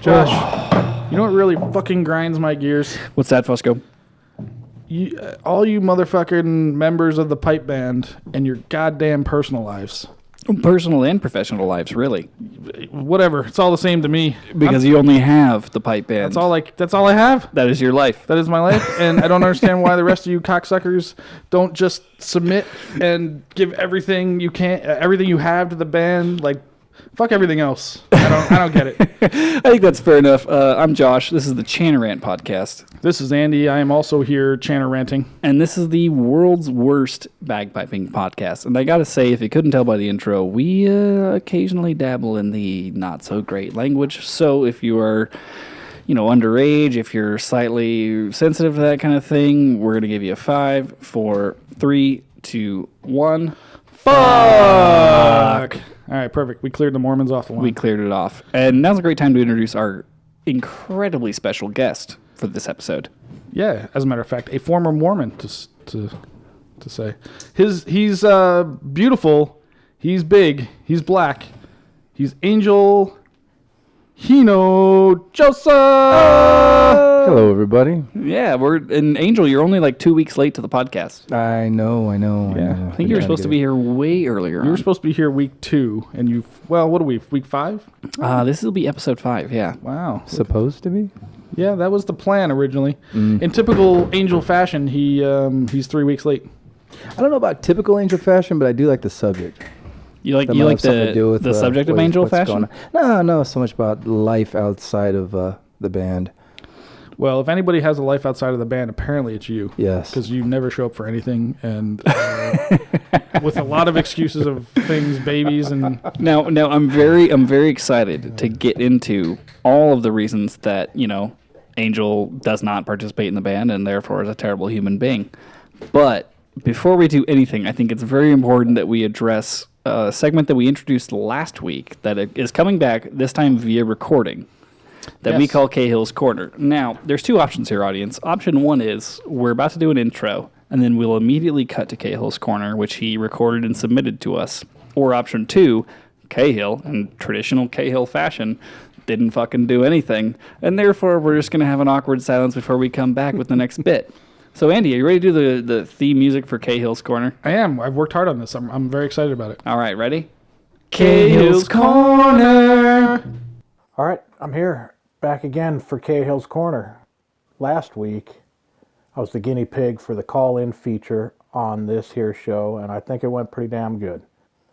Josh, you know what really fucking grinds my gears? What's that, Fusco? All you motherfucking members of the pipe band and your goddamn personal lives. Personal and professional lives, really. Whatever. It's all the same to me. Because you only have the pipe band. That's all I have. That is your life. That is my life. And I don't understand why the rest of you cocksuckers don't just submit and give everything you have to the band. Like, fuck everything else. I don't get it. I think that's fair enough. I'm Josh. This is the Channer Rant podcast. This is Andy. I am also here Channer ranting. And this is the world's worst bagpiping podcast. And I got to say, if you couldn't tell by the intro, we occasionally dabble in the not so great language. So if you are, underage, if you're slightly sensitive to that kind of thing, we're going to give you a 5, 4, 3, 2, 1. Fuck! All right, perfect. We cleared the Mormons off the line. We cleared it off. And now's a great time to introduce our incredibly special guest for this episode. Yeah, as a matter of fact, a former Mormon, to say. He's beautiful, he's big, he's black, he's Angel Hino Joseph! Hello, everybody. Yeah, Angel, you're only like 2 weeks late to the podcast. I know. I think you were supposed to be here way earlier. You were supposed to be here week 2, and what are we, week 5? This will be episode 5, yeah. Wow. Supposed to be? Yeah, that was the plan originally. In typical Angel fashion, he's 3 weeks late. I don't know about typical Angel fashion, but I do like the subject. You like the subject of Angel fashion? No, not so much about life outside of the band. Well, if anybody has a life outside of the band, apparently it's you. Yes. Because you never show up for anything, and with a lot of excuses of things, babies, and... Now, I'm very excited to get into all of the reasons that, Angel does not participate in the band and therefore is a terrible human being. But before we do anything, I think it's very important that we address a segment that we introduced last week that is coming back, this time via recording, that we call Cahill's Corner. Now, there's 2 options here, audience. Option 1 is we're about to do an intro, and then we'll immediately cut to Cahill's Corner, which he recorded and submitted to us. Or option 2, Cahill, in traditional Cahill fashion, didn't fucking do anything, and therefore we're just going to have an awkward silence before we come back with the next bit. So, Andy, are you ready to do the theme music for Cahill's Corner? I am. I've worked hard on this. I'm very excited about it. All right, ready? Cahill's Corner! All right, I'm here. Back again for Cahill's Corner. Last week, I was the guinea pig for the call-in feature on this here show, and I think it went pretty damn good.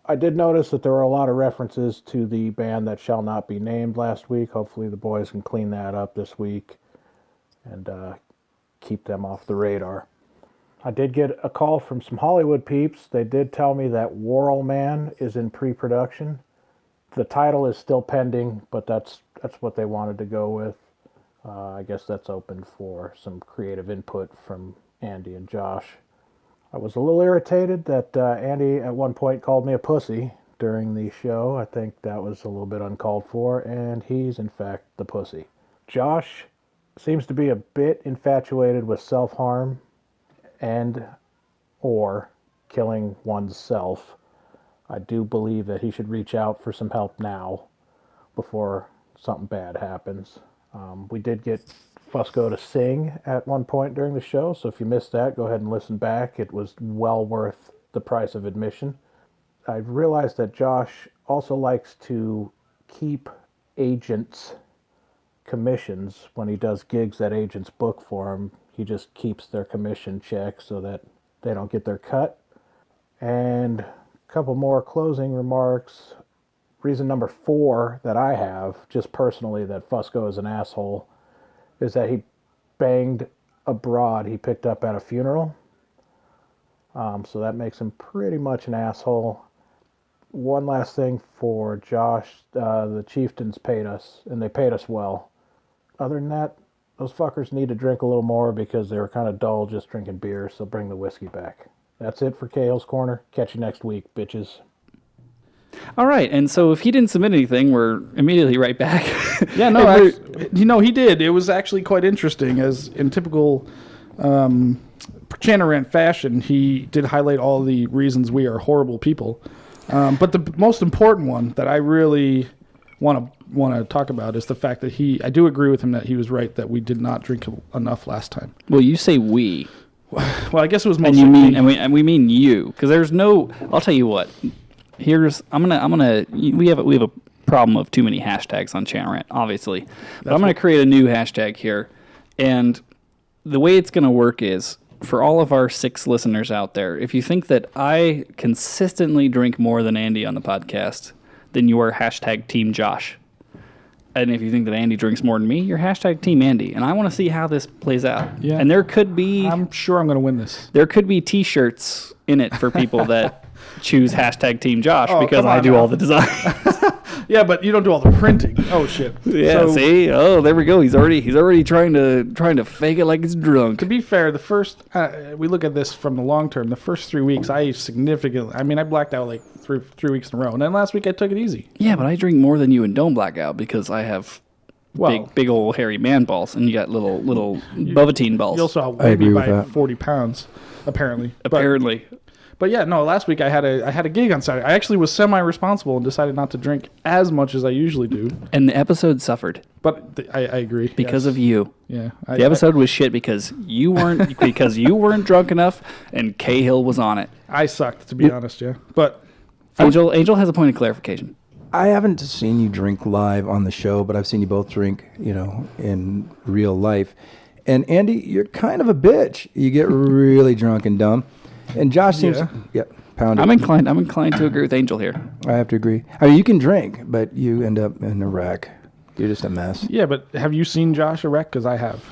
I did notice that there were a lot of references to the band that shall not be named last week. Hopefully the boys can clean that up this week and keep them off the radar. I did get a call from some Hollywood peeps. They did tell me that Warrel Man is in pre-production. The title is still pending, but that's what they wanted to go with. I guess that's open for some creative input from Andy and Josh. I was a little irritated that Andy at one point called me a pussy during the show. I think that was a little bit uncalled for, and he's in fact the pussy. Josh seems to be a bit infatuated with self-harm and or killing one's self. I do believe that he should reach out for some help now before something bad happens. We did get Fusco to sing at one point during the show, so if you missed that, go ahead and listen back. It was well worth the price of admission. I realized that Josh also likes to keep agents' commissions when he does gigs that agents book for him. He just keeps their commission check so that they don't get their cut. And a couple more closing remarks. Reason number 4 that I have, just personally, that Fusco is an asshole, is that he banged a broad he picked up at a funeral. So that makes him pretty much an asshole. One last thing for Josh. The Chieftains paid us, and they paid us well. Other than that, those fuckers need to drink a little more because they were kind of dull just drinking beer, so bring the whiskey back. That's it for Cahill's Corner. Catch you next week, bitches. All right, and so if he didn't submit anything, we're immediately right back. Yeah, no, he did. It was actually quite interesting, as in typical Channer Rant fashion, he did highlight all the reasons we are horrible people. But the most important one that I really want to talk about is the fact that I do agree with him that he was right that we did not drink enough last time. Well, you say we. Well, I guess it was And mostly you mean, me. and we mean you, because there's no. I'll tell you what. We have a problem of too many hashtags on Channel Rant, obviously. But I'm going to create a new hashtag here, and the way it's going to work is for all of our 6 listeners out there. If you think that I consistently drink more than Andy on the podcast, then you are hashtag Team Josh. And if you think that Andy drinks more than me, you're hashtag Team Andy. And I want to see how this plays out. Yeah. And there could be... I'm sure I'm going to win this. There could be T-shirts in it for people that choose hashtag Team Josh because come I on do now. all the design. Yeah, but you don't do all the printing. Oh shit. Yeah, So, see? Oh, there we go. He's already trying to fake it like he's drunk. to be fair, the first we look at this from the long term. The first 3 weeks, I significantly. I mean, I blacked out like three weeks in a row, and then last week I took it easy. Yeah, but I drink more than you and don't black out because I have Well, big old hairy man balls, and you got little Bovatine balls. you also I outweigh agree me with by that. 40 pounds, apparently. Apparently. But yeah, no. Last week I had a gig on Saturday. I actually was semi-responsible and decided not to drink as much as I usually do. And the episode suffered But I agree because yes. of you. Yeah. The episode was shit because you weren't drunk enough, and Cahill was on it. I sucked, to be honest. Yeah. But Angel has a point of clarification. I haven't seen you drink live on the show, but I've seen you both drink, in real life. And Andy, you're kind of a bitch. You get really drunk and dumb. And Josh seems, pound it. I'm inclined to agree with Angel here. I have to agree. I mean, you can drink, but you end up in a wreck. You're just a mess. yeah. But have you seen Josh a wreck? Because I have.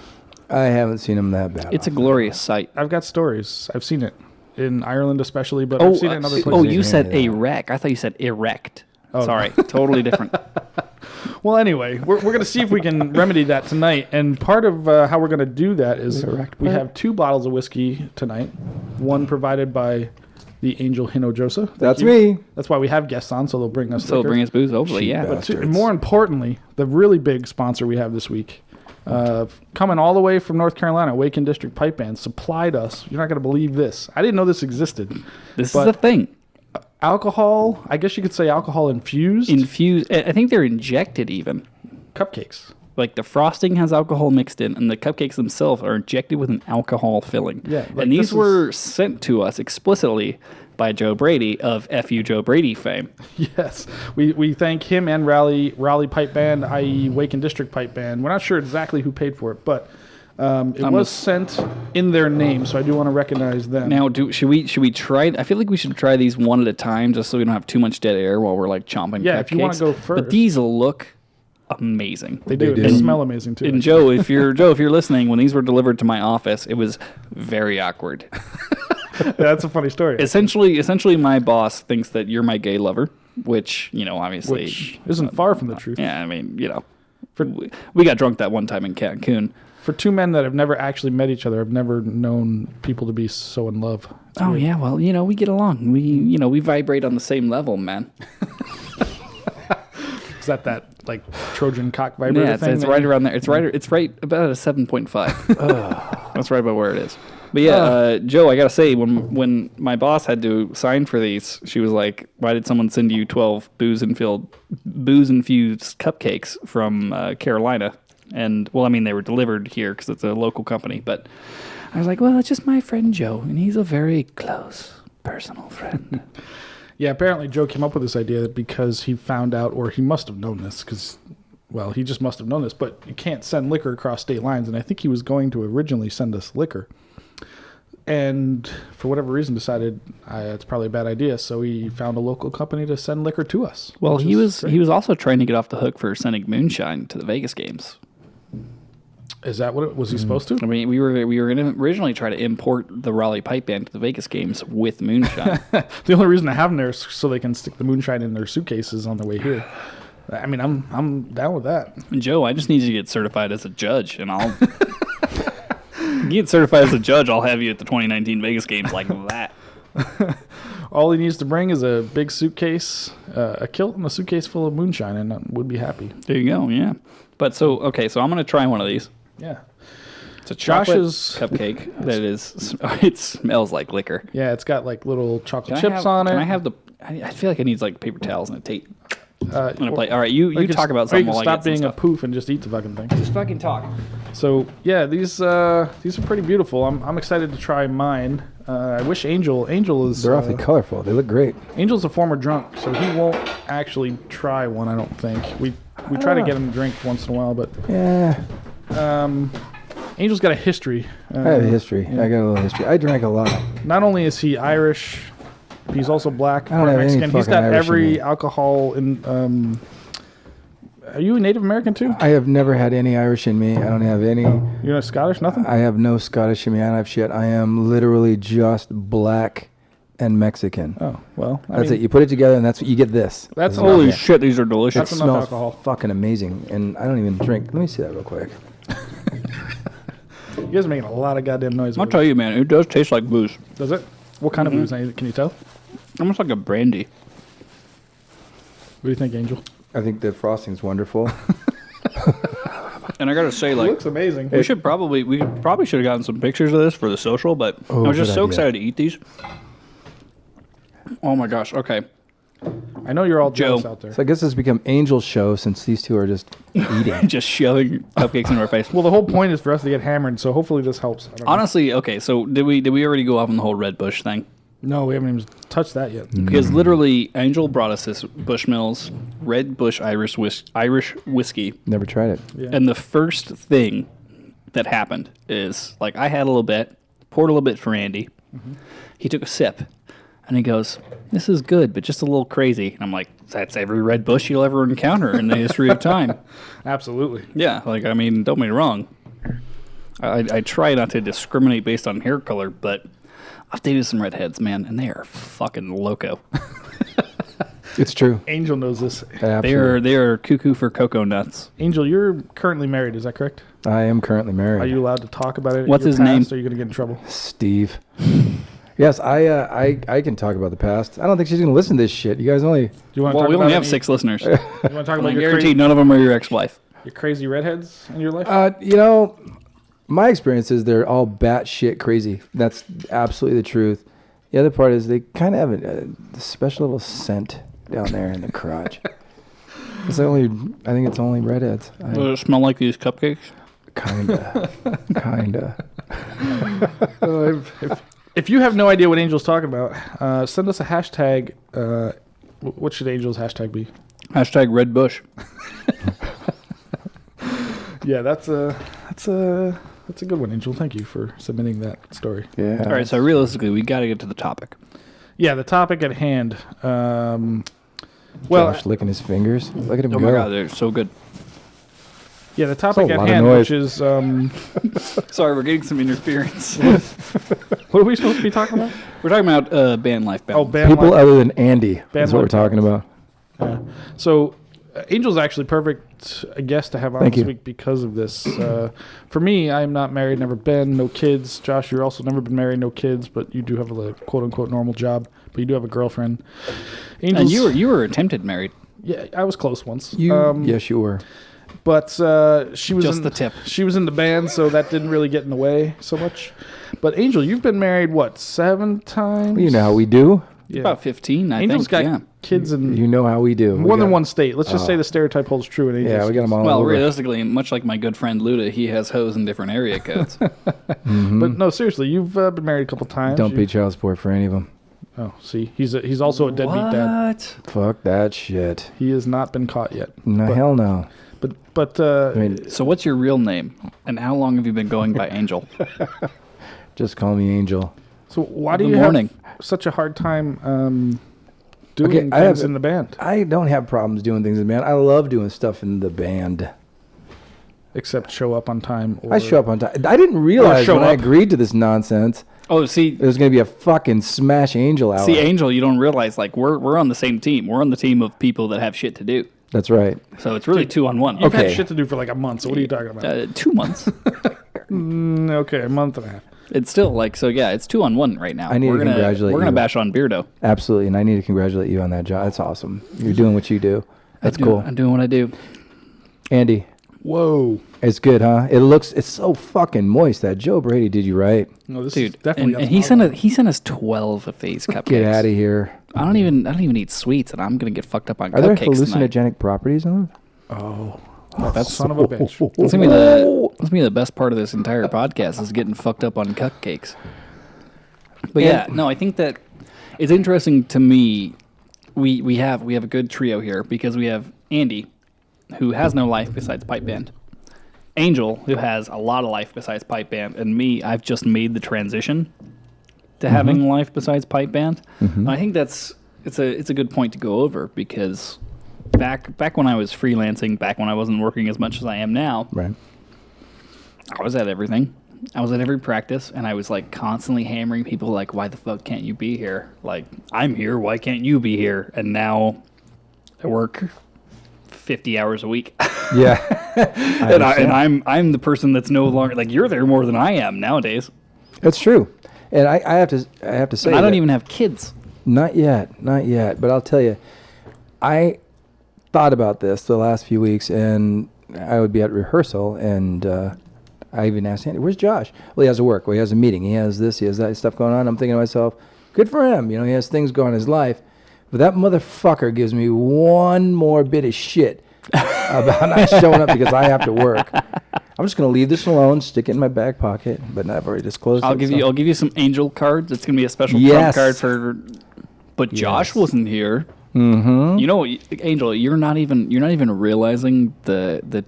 I haven't seen him that bad. It's a glorious sight. I've got stories. I've seen it in Ireland, especially, but I've seen it in other places. Oh, you said Yeah. a wreck. I thought you said erect. Sorry, totally different. Well, anyway, we're going to see if we can remedy that tonight. And part of how we're going to do that is we have 2 bottles of whiskey tonight. One provided by the Angel Hinojosa. Thank That's you. me. That's why we have guests on, so they'll bring us So liquor. bring us booze, hopefully, yeah. Cheap But bastards. more importantly, the really big sponsor we have this week, coming all the way from North Carolina, Waken District Pipe Band, supplied us. You're not going to believe this. I didn't know this existed. This but is the thing. Alcohol, I guess you could say alcohol infused Infused. I think they're injected even. cupcakes. Like the frosting has alcohol mixed in, and the cupcakes themselves are injected with an alcohol filling. Yeah, like and this these were sent to us explicitly by Joe Brady of FU Joe Brady fame. Yes, we thank him and Raleigh Pipe Band, i.e. Waken District Pipe Band. We're not sure exactly who paid for it, but it was sent in their name, so I do want to recognize them. Now, should we try? I feel like we should try these one at a time, just so we don't have too much dead air while we're like chomping. Yeah, if you wanna cupcakes. go first. But these look amazing. they do. They They do. smell amazing too. And Joe, if you're listening, when these were delivered to my office, it was very awkward. That's a funny story. Essentially, my boss thinks that you're my gay lover, which obviously Which isn't far from the truth. Yeah, I mean, we got drunk that one time in Cancun. For 2 men that have never actually met each other, I've never known people to be so in love. It's Oh weird. yeah, well, we get along. We vibrate on the same level, man. Is that like Trojan cock vibrator Yeah, thing? it's right around there. It's right about a 7.5. That's right about where it is. But yeah, Joe, I gotta say, when my boss had to sign for these, she was like, "Why did someone send you 12 booze-infused cupcakes from Carolina?" And well, I mean, they were delivered here because it's a local company. But I was like, "Well, it's just my friend Joe, and he's a very close personal friend." Yeah, apparently Joe came up with this idea because he found out, or he must have known this, because, well, he just must have known this, but you can't send liquor across state lines, and I think he was going to originally send us liquor. And for whatever reason decided it's probably a bad idea, so he found a local company to send liquor to us. Well, which he is was also trying to get off the hook for sending moonshine to the Vegas games. Is that what was he supposed to? I mean, we were going to originally try to import the Raleigh Pipe Band to the Vegas games with moonshine. The only reason I have them there is so they can stick the moonshine in their suitcases on the way here. I mean, I'm down with that. Joe, I just need you to get certified as a judge, and I'll you get certified as a judge. I'll have you at the 2019 Vegas games like that. All he needs to bring is a big suitcase, a kilt, and a suitcase full of moonshine, and I would be happy. There you go. Yeah. But so I'm going to try one of these. Yeah. It's a chocolate Josh's- cupcake that is. It smells like liquor. Yeah, it's got like little chocolate Can I chips have- on it. Can I have the? I feel like I need like paper towels and a tape. I'm gonna play. All right, you Or talk about or you something can while I stop get some being a stuff. poof and just eat the fucking thing. Just fucking talk. So yeah, these are pretty beautiful. I'm excited to try mine. I wish Angel is They're awfully colorful. They look great. Angel's a former drunk, so he won't actually try one. I don't think we try to get him to drink once in a while, but Yeah, Angel's got a history. I have a history. I got a little history. I drank a lot. Not only is he Irish, he's also black, I don't part have any Mexican. He's fucking got Irish in every me. alcohol in. Are you a Native American too? I have never had any Irish in me. I don't have any. You're not Scottish, nothing. I have no Scottish in me. I don't have shit. I am literally just black and Mexican. Oh well, That's it. You put it together, and that's what you get. This. That's This is Holy what- shit, these are It delicious. That's enough smells alcohol. fucking amazing, and I don't even drink. Let me see that real quick. You guys are making a lot of goddamn noise. I'll over tell you, man, it does taste like booze. there. Does it? What kind of booze? Can you tell? Almost like a brandy. What do you think, Angel? I think the frosting's wonderful. And I gotta say, like, Looks amazing. we probably should have gotten some pictures of this for the social, but Oh, I was just good so idea. excited to eat these. Oh my gosh. Okay. I know you're all Joe. jealous out there. So I guess it's become Angel's show since these two are just eating. Just shoving cupcakes in our face. Well, the whole point is for us to get hammered, so hopefully this helps. I don't know. Honestly, okay, so did we already go off on the whole Red Bush thing? No, we haven't even touched that yet. Because literally, Angel brought us this Bushmills Red Bush Irish whiskey, Never tried it. Yeah. and the first thing that happened is like I had a little bit, poured a little bit for Andy. He took a sip, and he goes, "This is good, but just a little crazy." And I'm like, "That's every Red Bush you'll ever encounter in the history of time." Absolutely. Yeah, like I mean, don't get me wrong. I try not to discriminate based on hair color, but I've dated some redheads, man, and they are fucking loco. It's true. Angel knows this. Absolutely. They are cuckoo for cocoa nuts. Angel, you're currently married, is that correct? I am currently married. Are you allowed to talk about it? What's your his name? past, Or are you going to get in trouble? Steve? Yes, I can talk about the past. I don't think she's gonna listen to this shit. You guys only. Do you want to Well, talk we about only have any- 6 listeners. You want to talk I about guarantee none of them are your ex-wife. your crazy redheads in your life? You know, my experience is they're all batshit crazy. That's absolutely the truth. The other part is they kind of have a special little scent down there in the crotch. I think it's only redheads. Does it smell like these cupcakes? Kinda. If you have no idea what Angel's talking about, send us a hashtag. What should Angel's hashtag be? Hashtag Red Bush. Yeah, that's a good one, Angel. Thank you for submitting that story. Yeah. All right, so realistically, we got to get to the topic. Yeah, the topic at hand. Well, Josh licking his fingers. Look at him Oh go. my god, they're so good. yeah, the topic a at lot of hand, noise. which is Sorry, we're getting some interference. what are we supposed to be talking about? We're talking about band life Oh, balance. band People life. other than Andy. Band That's what we're life talking about. So, Angel's actually perfect guest to have on Thank this you. week because of this. For me, I'm not married, never been, no kids. Josh, you're also never been married, no kids, but you do have a quote unquote normal job. But you do have a girlfriend. And Angel's, you were attempted married. yeah, I was close once. Yes, you were. But she was Just in the tip. She was in the band, so that didn't really get in the way so much. But Angel, you've been married what, 7 times? You know how we do. Yeah. About 15, I Angel's think. got Yeah. kids in You know how we do. more than one state. Let's just say the stereotype holds true in Angel's. Yeah, we got them all Well, over. realistically, much like my good friend Luda, he has hoes in different area codes. But no, seriously, you've been married a couple times. Don't You- pay child support for any of them. Oh, see, he's also a deadbeat dad. What? Fuck that shit. He has not been caught yet. No, But- hell no. But I mean, So what's your real name? And how long have you been going by Angel? just call me Angel. so why do Good you morning. have such a hard time doing I things have- in the band? I don't have problems doing things in the band. I love doing stuff in the band. Except show up on time. Or, I show up on time. I didn't realize show when I up. agreed to this nonsense, Oh, see, it was going to be a fucking smash Angel hour. see, Angel, you don't realize like we're on the same team. We're on the team of people that have shit to do. That's right. So it's really 2-on-1. You've had Okay. shit to do for like a month. So what are you talking about? 2 months. Okay, a month and a half. It's still like so. Yeah, it's 2-on-1 right now. I need to we're gonna, congratulate We're gonna you. bash on Beardo. Absolutely. And I need to congratulate you on that job. That's awesome. You're doing what you do. That's cool. I'm doing what I do. Andy, Whoa. it's good, huh? It's so fucking moist. That Joe Brady did you right. No, this Dude, is definitely. and he sent us 12 of these cupcakes. Get out of here. I don't even eat sweets, and I'm gonna get fucked up on Are there cupcakes tonight. hallucinogenic properties on them? Oh, that son of a bitch. That's gonna be the best part of this entire podcast is getting fucked up on cupcakes. But yeah, no, I think that it's interesting to me. We have a good trio here because we have Andy, who has no life besides pipe band, Angel, who has a lot of life besides pipe band, and me, I've just made the transition to having life besides pipe band. And I think it's a good point to go over because back when I was freelancing, back when I wasn't working as much as I am now, Right. I was at everything. I was at every practice, and I was like constantly hammering people like, why the fuck can't you be here? Like, I'm here, why can't you be here? And now I work 50 hours a week. Yeah. I'm the person that's no longer like, you're there more than I am nowadays. That's true. And I have to say And I don't that- even have kids. Not yet. But I'll tell you, I thought about this the last few weeks, and I would be at rehearsal, and I even asked Andy, where's Josh? Well, he has to work. Well, he has a meeting. He has this. He has that stuff going on. I'm thinking to myself, good for him. You know, he has things going on in his life. But that motherfucker gives me one more bit of shit about not showing up because I have to work. I'm just going to leave this alone, stick it in my back pocket, but I've already disclosed I'll it. give you some angel cards. It's gonna be a special Yes. trump card for. But Josh Yes. wasn't here. Mm-hmm. You know, Angel, you're not even realizing the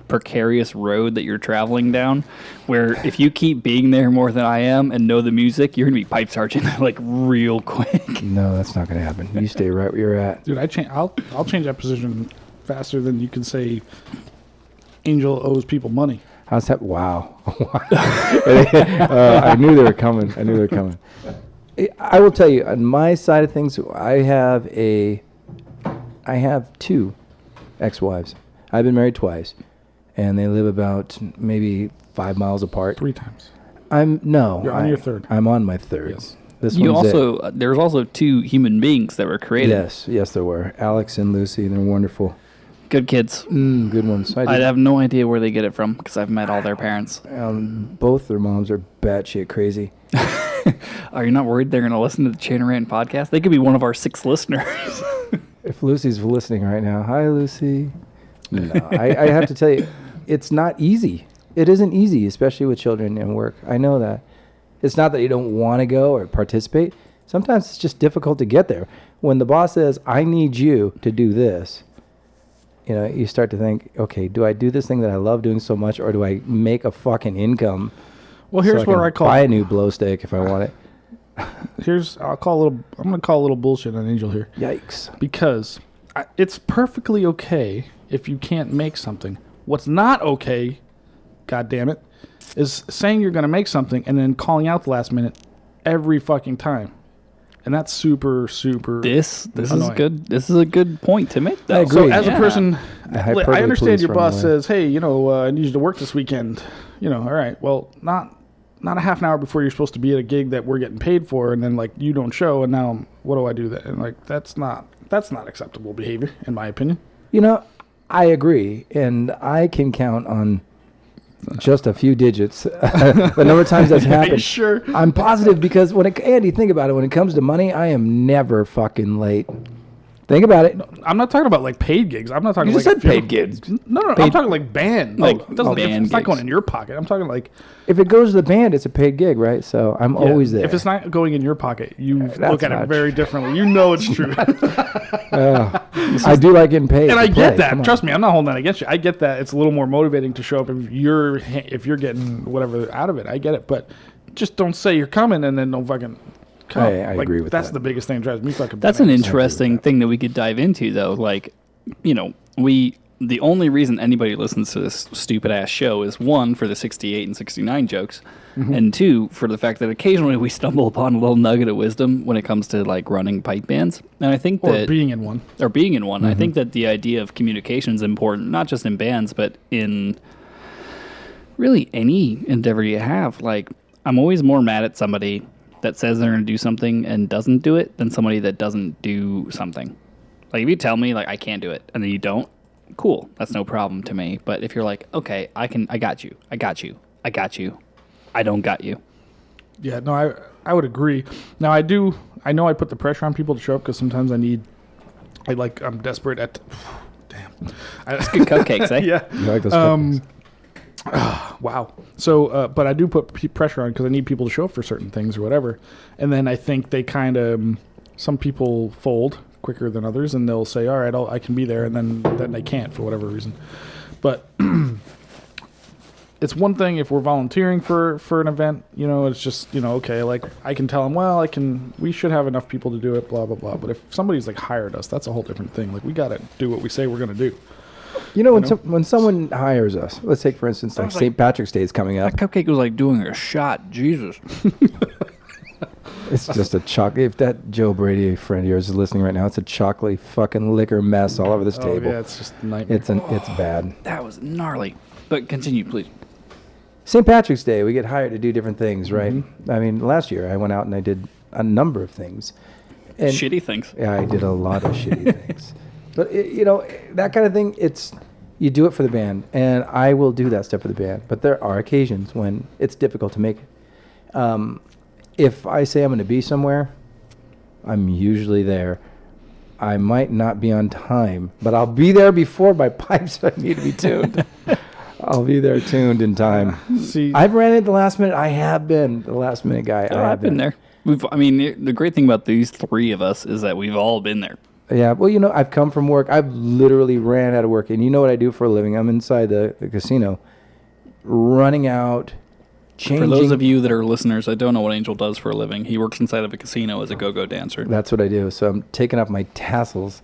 precarious road that you're traveling down. Where if you keep being there more than I am and know the music, you're gonna be pipe sergeant like real quick. No, that's not going to happen. You stay right where you're at. Dude, I'll change that position faster than you can say Angel owes people money. How's that? Wow. I knew they were coming. I will tell you, on my side of things, I have two ex-wives. I've been married twice, and they live about maybe 5 miles apart. 3 times. You're on your third. I'm on my third. Yes. This You one's also there's also 2 human beings that were created. yes, there were Alex and Lucy. They're wonderful. Good kids. Good ones. I have no idea where they get it from because I've met all their parents. Both their moms are batshit crazy. Are you not worried they're going to listen to the Chain Rant podcast? They could be one of our 6 listeners. If Lucy's listening right now, hi Lucy. No, I have to tell you, it's not easy. It isn't easy, especially with children and work. I know that. It's not that you don't want to go or participate. Sometimes it's just difficult to get there. When the boss says, I need you to do this, you know, you start to think, okay, do I do this thing that I love doing so much, or do I make a fucking income? Well, here's so what can I call buy a new blow steak if I want it. I'm going to call a little bullshit on Angel here. Yikes. Because it's perfectly okay if you can't make something. What's not okay, God damn it, is saying you're going to make something and then calling out the last minute every fucking time. And that's super, super This is annoying. good. This is a good point to make, though. I agree. So as a person, The I hyperbole understand police your run boss away. says, hey, you know, I need you to work this weekend. You know, all right, well, not a half an hour before you're supposed to be at a gig that we're getting paid for, and then, like, you don't show, and now what do I do then? And, like, that's not acceptable behavior, in my opinion. You know, I agree, and I can count on just a few digits the number of times that's Are you happened. sure? I'm positive because Andy, think about it. When it comes to money, I am never fucking late. Think about it. I'm not talking about, like, paid gigs. I'm not talking You like just said if you're- paid gigs. No, I'm Paid- talking like band. Like, it doesn't, band it's not going gigs. in your pocket. I'm talking like If it goes to the band, it's a paid gig, right? So I'm always there. if it's not going in your pocket, you that's look at it not very differently. You know it's true. I do like getting paid. And to I get play. Come that. on. Trust me, I'm not holding that against you. I get that. It's a little more motivating to show up if you're getting whatever out of it. I get it, but just don't say you're coming and then don't fucking come. I agree with that's that. the biggest thing that drives me fucking. That's an bananas. interesting thing that we could dive into, though. Like, you know, the only reason anybody listens to this stupid ass show is 1, for the 68 and 69 jokes, and 2, for the fact that occasionally we stumble upon a little nugget of wisdom when it comes to like running pipe bands. And I think Or that being in one. I think that the idea of communication is important, not just in bands, but in really any endeavor you have. Like, I'm always more mad at somebody that says they're going to do something and doesn't do it than somebody that doesn't do something. Like, if you tell me, like, I can't do it, and then you don't, cool. That's no problem to me. But if you're like, okay, I got you. I don't got you. Yeah, no, I would agree. Now I I know I put the pressure on people to show up because sometimes I'm desperate at. Damn. It's good cupcakes, eh? Yeah. You like those cupcakes? Wow. So, but I do put pressure on because I need people to show up for certain things or whatever. And then I think they kind of, some people fold quicker than others, and they'll say, all right, I can be there, and then they can't for whatever reason. But it's one thing if we're volunteering for an event, it's just, okay, like I can tell them, well, we should have enough people to do it, blah, blah, blah. But if somebody's like hired us, that's a whole different thing. Like we got to do what we say we're going to do. When someone hires us, let's take for instance, like St. Patrick's Day is coming up. That cupcake was like doing a shot. Jesus. It's just a chocolate. If that Joe Brady friend of yours is listening right now, it's a chocolate fucking liquor mess all over this table. Yeah, it's just a nightmare. It's bad. That was gnarly. But continue, please. St. Patrick's Day, we get hired to do different things, right? Mm-hmm. I mean, last year I went out and I did a number of things. And Shitty things. Yeah, I did a lot of shitty things. But, that kind of thing, you do it for the band. And I will do that stuff for the band. But there are occasions when it's difficult to make it. If I say I'm going to be somewhere, I'm usually there. I might not be on time, but I'll be there before my pipes need to be tuned. I'll be there tuned in time. See, I've ran it the last minute. I have been the last minute guy. I've been there. The great thing about these three of us is that we've all been there. Yeah, well, I've come from work. I've literally ran out of work. And you know what I do for a living? I'm inside the casino, running out, changing. For those of you that are listeners, I don't know what Angel does for a living. He works inside of a casino as a go-go dancer. That's what I do. So I'm taking off my tassels,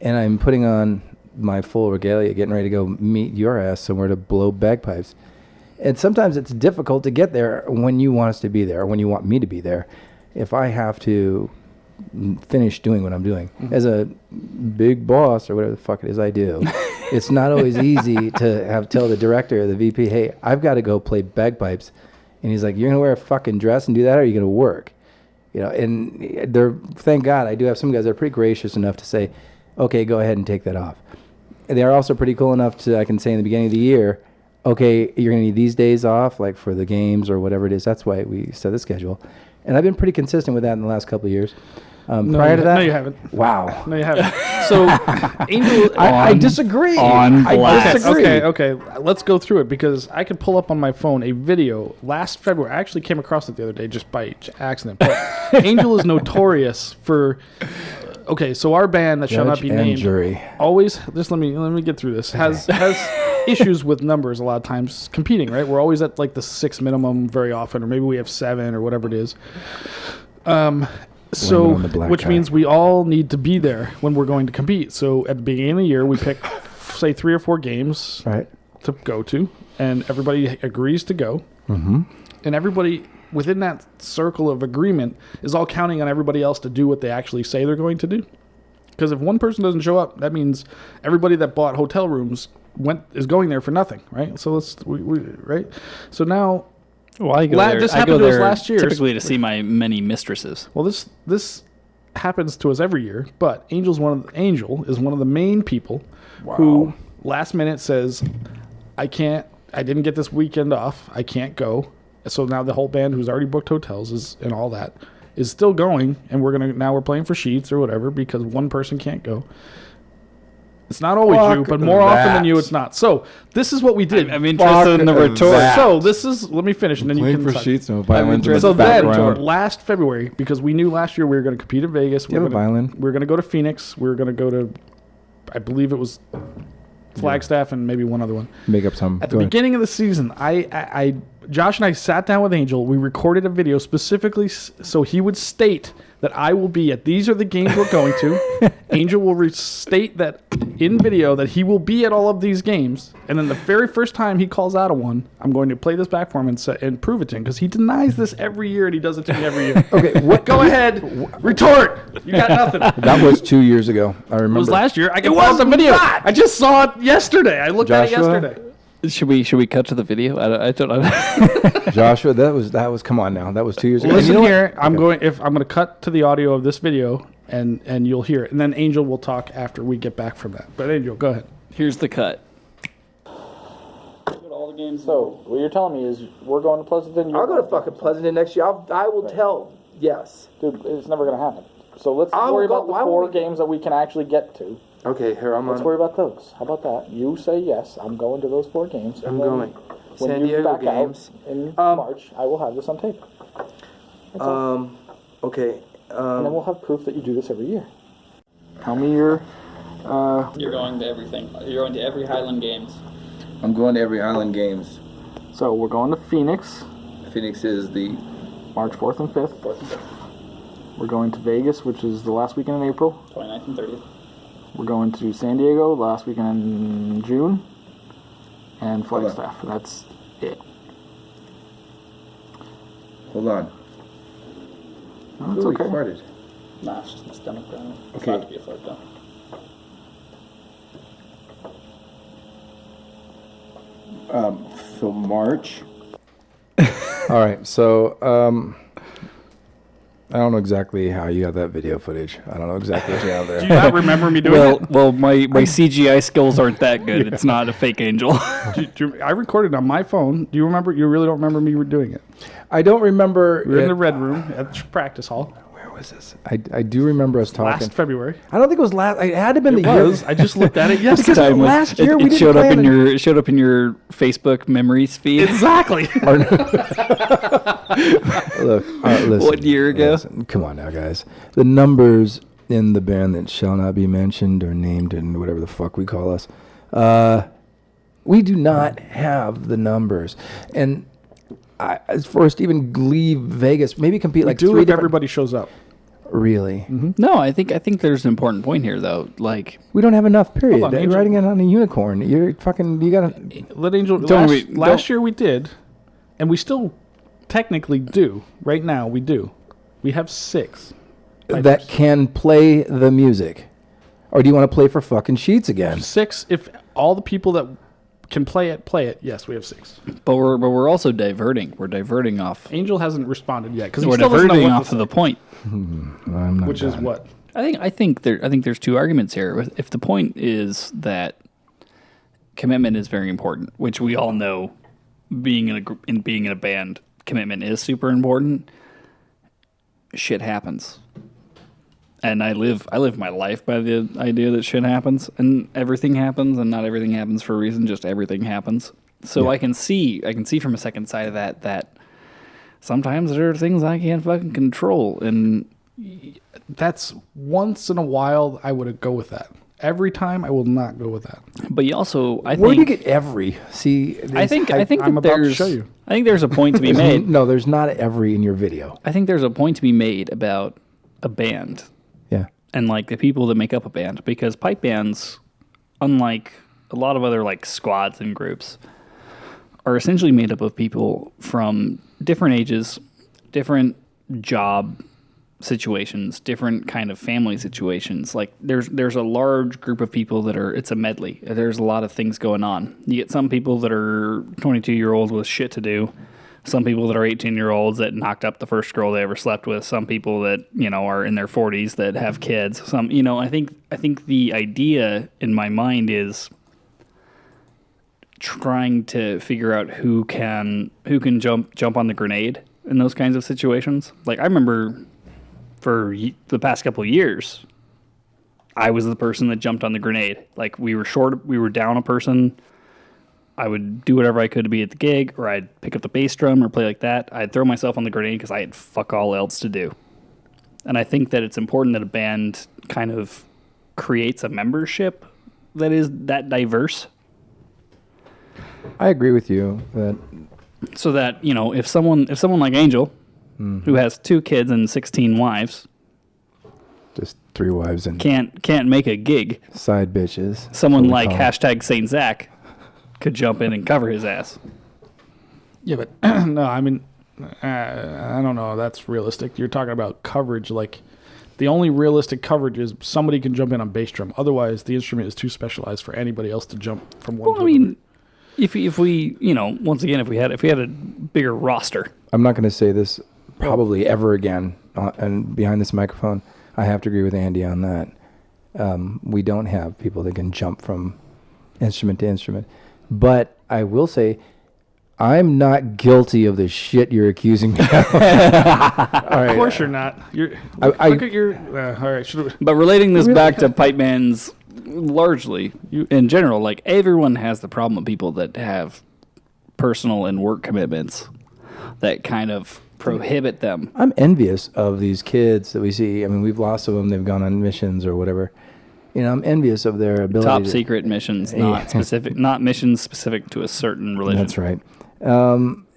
and I'm putting on my full regalia, getting ready to go meet your ass somewhere to blow bagpipes. And sometimes it's difficult to get there when you want us to be there, or when you want me to be there. If I have to finish doing what I'm doing as a big boss or whatever the fuck it is I do, it's not always easy to tell the director or the VP, hey, I've got to go play bagpipes. And he's like, you're going to wear a fucking dress and do that, or are you going to work? And thank God I do have some guys that are pretty gracious enough to say, okay, go ahead and take that off. And they are also pretty cool enough to, I can say in the beginning of the year, okay, you're going to need these days off, like for the games or whatever it is. That's why we set the schedule. And I've been pretty consistent with that in the last couple of years. Prior to that? No, you haven't. Wow. No, you haven't. So, Angel... I disagree. I disagree. Okay. Let's go through it because I could pull up on my phone a video last February. I actually came across it the other day just by accident. But Angel is notorious for... Okay, so our band that shall not be named... Jury. Always... Just let me get through this. Has issues with numbers a lot of times competing, right? We're always at like the 6 minimum very often, or maybe we have 7 or whatever it is. So, which means we all need to be there when we're going to compete. So at the beginning of the year, we pick, say, 3 or 4 games to go to, and everybody agrees to go. Mm-hmm. And everybody within that circle of agreement is all counting on everybody else to do what they actually say they're going to do. Because if one person doesn't show up, that means everybody that bought hotel rooms is going there for nothing, right? So right. So now. Well, I go there. This happened to us last year, typically to see my many mistresses. Well, this happens to us every year, but Angel is one of the main people who last minute says, I didn't get this weekend off. I can't go. So now the whole band who's already booked hotels and all that is still going, and we're playing for sheets or whatever because one person can't go. It's not always you, but more often than you, it's not. So this is what we did. I'm interested in the retort. So let me finish, and then you can. For sheets, no violins. So then, last February, because we knew last year we were going to compete in Vegas. Do you have a violin? We were going to go to Phoenix. We were going to go to, I believe it was Flagstaff and maybe one other one. Make up some. At the beginning of the season, Josh and I sat down with Angel. We recorded a video specifically so he would state that I will be at these are the games we're going to. Angel will state that in video that he will be at all of these games. And then the very first time he calls out of one, I'm going to play this back for him and prove it to him because he denies this every year and he does it to me every year. Okay, go ahead, retort. You got nothing. That was 2 years ago. I remember. It was last year. I can pause the video. I just saw it yesterday. I looked at it yesterday. Should we cut to the video? I don't know. Joshua, that was come on now. That was 2 years ago. Listen here. I'm going to cut to the audio of this video and you'll hear it. And then Angel will talk after we get back from that. But Angel, go ahead. Here's the cut. All the games. So what you're telling me is we're going to Pleasanton. I'll go to fucking Pleasanton next year. I will tell Yes. Dude, it's never going to happen. So let's I will worry go- about the why would 4 we- games that we can actually get to. Okay, here I'm Let's on. worry about those. How about that? You say yes. I'm going to those 4 games. And I'm then going. When San you Diego back games. out in March, I will have this on tape. That's all. Okay. And then we'll have proof that you do this every year. Tell me your... You're going to everything. You're going to every Highland Games. I'm going to every Island Games. So we're going to Phoenix, Phoenix is the March 4th and 5th. We're going to Vegas, which is the last weekend in April. 29th and 30th. We're going to San Diego, the last weekend in June. And Hold on. Flagstaff. That's it. Hold on. No, it's okay. Farted. Nah, it's just my stomach growling. It's Okay. not to be a fart though. So March. All right. So I don't know exactly how you got that video footage. I don't know exactly what you have Do you there. not remember me doing it? Well, my CGI skills aren't that good. It's not a fake angel. I recorded on my phone. Do you remember? You really don't remember me doing it? I don't remember. We were in it- the red room at the practice hall Where was this? I do remember us talking. last February. I don't think it was last. It had to have been It the year. was. I just looked at it yesterday. Because last year we it didn't showed up plan in it. your Facebook memories feed. Exactly. Look, listen, What year ago? listen, come on now, guys. The numbers in the band that shall not be mentioned or named and whatever the fuck we call us, we do not have the numbers. And as for us to even leave Vegas, maybe compete like Do 3 if different... everybody shows up. Really? No, I think there's an important point here though. Like, We don't have enough, period. on, You're Angel. riding it on a unicorn. You're fucking... You gotta... Let Angel. Don't Last, we- last don't- year we did, and we still technically do. Right now we do. We have 6 That can play the music. Or do you want to play for fucking sheets again? 6. If all the people that can play it. Yes, we have 6. but we're also diverting. We're diverting off. Angel hasn't responded yet because We're still doesn't know diverting what off to of the say, point. I'm not which is done. what. I think there's 2 arguments here. If the point is that commitment is very important, which we all know, being in a band, commitment is super important. Shit happens, and I live my life by the idea that shit happens, and everything happens, and not everything happens for a reason. Just everything happens. So Yeah. I can see from a second side of that sometimes there are things I can't fucking control, and That's once in a while I would go with that. Every time I will not go with that. but you also I Where do you think get every? See, I think I'm that about to there's show you. I think there's a point to be made. No, there's not every in your video. I think there's a point to be made about a band Yeah. and like the people that make up a band, because pipe bands, unlike a lot of other like squads and groups, are essentially made up of people from different ages, different job situations, different kind of family situations. Like there's a large group of people that it's a medley. There's a lot of things going on. You get some people that are 22-year-olds with shit to do. Some people that are 18-year-olds that knocked up the first girl they ever slept with. Some people that, are in their 40s that have kids. Some, I think the idea in my mind is trying to figure out who can jump on the grenade in those kinds of situations. Like I remember for the past couple of years, I was the person that jumped on the grenade. Like we were down a person. I would do whatever I could to be at the gig, or I'd pick up the bass drum or play like that. I'd throw myself on the grenade because I had fuck all else to do. And I think that it's important that a band kind of creates a membership that is that diverse, I agree with you that so that if someone like Angel, who has 2 kids and 16 wives, just 3 wives and can't make a gig, side bitches. someone That's what like we call 'em. hashtag Saint Zach could jump in and cover his ass. Yeah, but no, I mean, I don't know. That's realistic. You're talking about coverage. Like, the only realistic coverage is somebody can jump in on bass drum. Otherwise, the instrument is too specialized for anybody else to jump from one Well, to I mean, if we once again if we had a bigger roster, I'm not going to say this probably ever again, and behind this microphone, I have to agree with Andy on that. We don't have people that can jump from instrument to instrument. But I will say, I'm not guilty of the shit you're accusing me of. All right. Of course you're not. Look at your. All right. But relating this back to pipe bands, largely in general, like everyone has the problem of people that have personal and work commitments that kind of prohibit them. I'm envious of these kids that we see. I mean, we've lost some of them. They've gone on missions or whatever. You know, I'm envious of their ability. Top secret missions, not specific, not missions specific to a certain religion. That's right.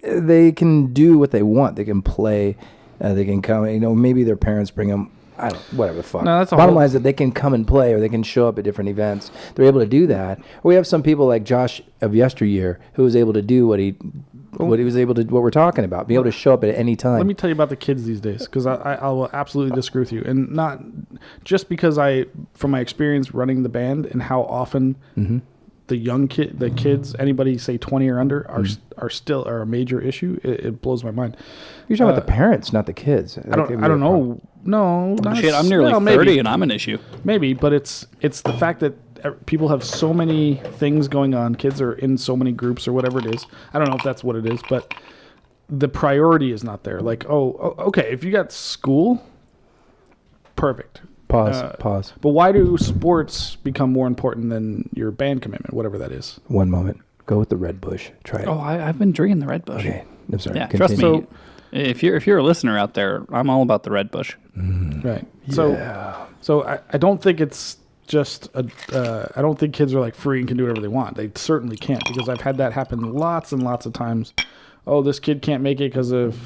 They can do what they want. They can play. They can come. You know, maybe their parents bring them. I don't. Whatever the fuck. No, that's Bottom line is that they can come and play, or they can show up at different events. They're able to do that. Or we have some people like Josh of yesteryear who was able to do what he was able to. What we're talking about, be able to show up at any time. Let me tell you about the kids these days, because I will absolutely disagree with you, and not just because from my experience running the band and how often the kids, anybody say 20 or under, are still a major issue. It blows my mind. You're talking about the parents, not the kids. I don't know. No, not Shit, I'm nearly 30 maybe. and I'm an issue. Maybe, but it's the fact that people have so many things going on. Kids are in so many groups or whatever it is. I don't know if that's what it is, but the priority is not there. Like, okay, if you got school, perfect. Pause. But why do sports become more important than your band commitment, whatever that is? One moment. Go with the Red Bush. Try it. Oh, I've been drinking the Red Bush. Okay. I'm sorry. Yeah, Continue. trust me. If you're a listener out there, I'm all about the Red Bush. Right. So I don't think it's just I don't think kids are like free and can do whatever they want. They certainly can't, because I've had that happen lots and lots of times. Oh, this kid can't make it because of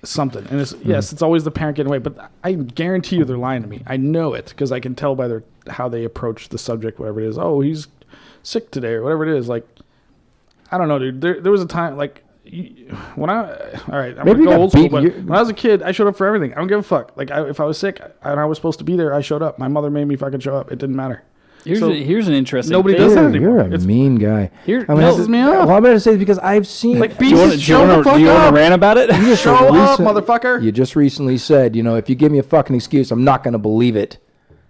something. And it's always the parent getting away, but I guarantee you they're lying to me. I know it because I can tell by how they approach the subject, whatever it is. Oh, he's sick today or whatever it is. Like, I don't know, dude. There was a time like I'm gonna go old school, but when I was a kid, I showed up for everything. I don't give a fuck. Like, if I was sick and I was supposed to be there, I showed up. My mother made me fucking show up. It didn't matter. Here's an interesting nobody thing. does that anymore. You're a mean guy. Pisses me off. Well, I'm going to say because I've seen. Like, Do you want to rant about it? Show up, motherfucker. You just recently said, if you give me a fucking excuse, I'm not going to believe it.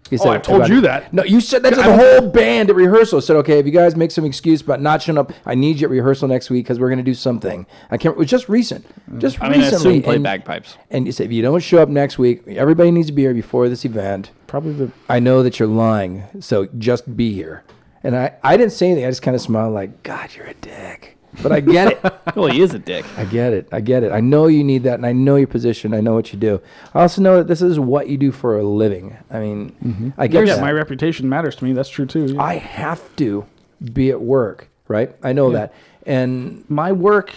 You said I told you that. No, you said that to the whole band at rehearsal. Said, okay, if you guys make some excuse about not showing up, I need you at rehearsal next week because we're going to do something. It was just recent. Just I recently. assume play bagpipes. And you said, if you don't show up next week, everybody needs to be here before this event. Probably I know that you're lying, so just be here. And I didn't say anything. I just kind of smiled like, God, you're a dick. But I get it. Well, he is a dick. I get it. I know you need that, and I know your position. I know what you do. I also know that this is what you do for a living. I mean, I get that. my reputation matters to me. That's true too. Yeah. I have to be at work, right? I know that. And my work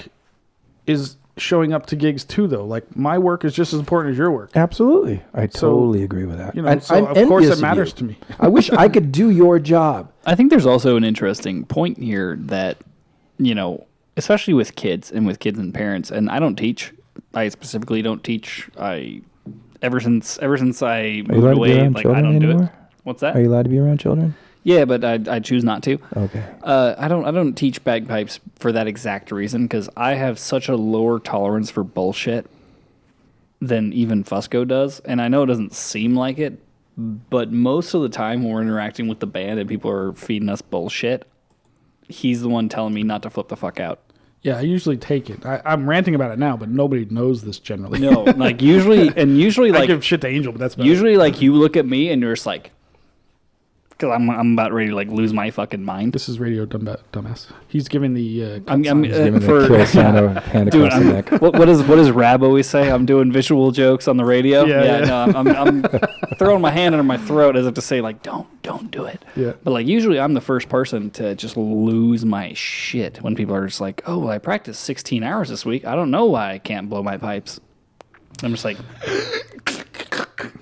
is showing up to gigs too, though. Like, my work is just as important as your work. absolutely, I totally agree with that. You know, And so I'm of course envious it matters you. to me. I wish I could do your job. I think there's also an interesting point here that, especially with kids and parents, and I don't teach. I specifically don't teach. Ever since I moved away, I don't do it. What's that? Are you allowed to be around children? Yeah, but I choose not to. Okay. I don't teach bagpipes for that exact reason, because I have such a lower tolerance for bullshit than even Fusco does, and I know it doesn't seem like it, but most of the time when we're interacting with the band and people are feeding us bullshit, he's the one telling me not to flip the fuck out. Yeah, I usually take it. I'm ranting about it now, but nobody knows this generally. No, like usually I like give shit to Angel, but that's about usually like you look at me and you're just like, because I'm about ready to like lose my fucking mind. This is Radio Dumbass. He's giving the. I'm Giving for the kill sign of hand dude. across the neck. What does Rab always say? I'm doing visual jokes on the radio. Yeah. No, I'm throwing my hand under my throat as if to say like, don't do it. Yeah. But like usually I'm the first person to just lose my shit when people are just like, oh, well, I practiced 16 hours this week. I don't know why I can't blow my pipes. I'm just like.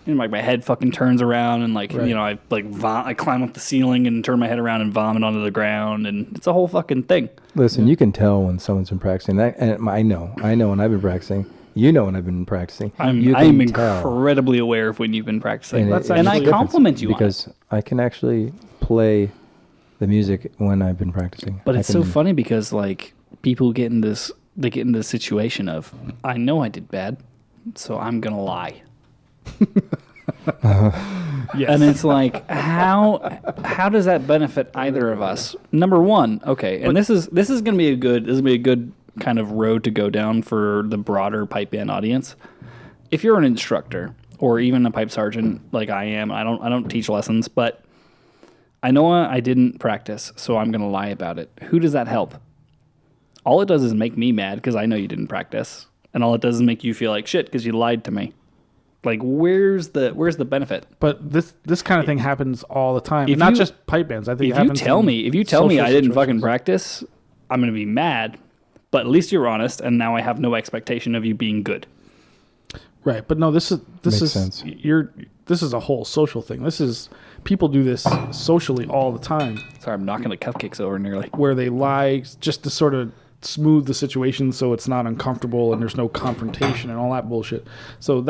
And like my head fucking turns around and like, Right. I climb up the ceiling and turn my head around and vomit onto the ground, and it's a whole fucking thing. Listen, you can tell when someone's been practicing. And I know when I've been practicing. You know when I've been practicing. I'm tell. incredibly aware of when you've been practicing. And And I compliment you because I can actually play the music when I've been practicing. But it's so funny because like people get in this situation of, I know I did bad, so I'm gonna lie. Yes. And it's like, how does that benefit either of us? Number one, okay, and this is gonna be a good kind of road to go down for the broader pipe band audience. If you're an instructor or even a pipe sergeant like I am, I don't teach lessons, but I know I didn't practice, so I'm gonna lie about it. Who does that help? All it does is make me mad because I know you didn't practice, and all it does is make you feel like shit because you lied to me. Like, where's the benefit? But this kind of thing happens all the time. If Not you- just pipe bands. I think If it you happens tell in me I didn't social fucking situations. practice, I'm gonna be mad. But at least you're honest, and now I have no expectation of you being good. Right, but no, this Makes is sense. this is a whole social thing. This is people do this socially all the time, Sorry, I'm knocking the cupcakes over nearly. where they lie just to sort of smooth the situation so it's not uncomfortable and there's no confrontation and all that bullshit. So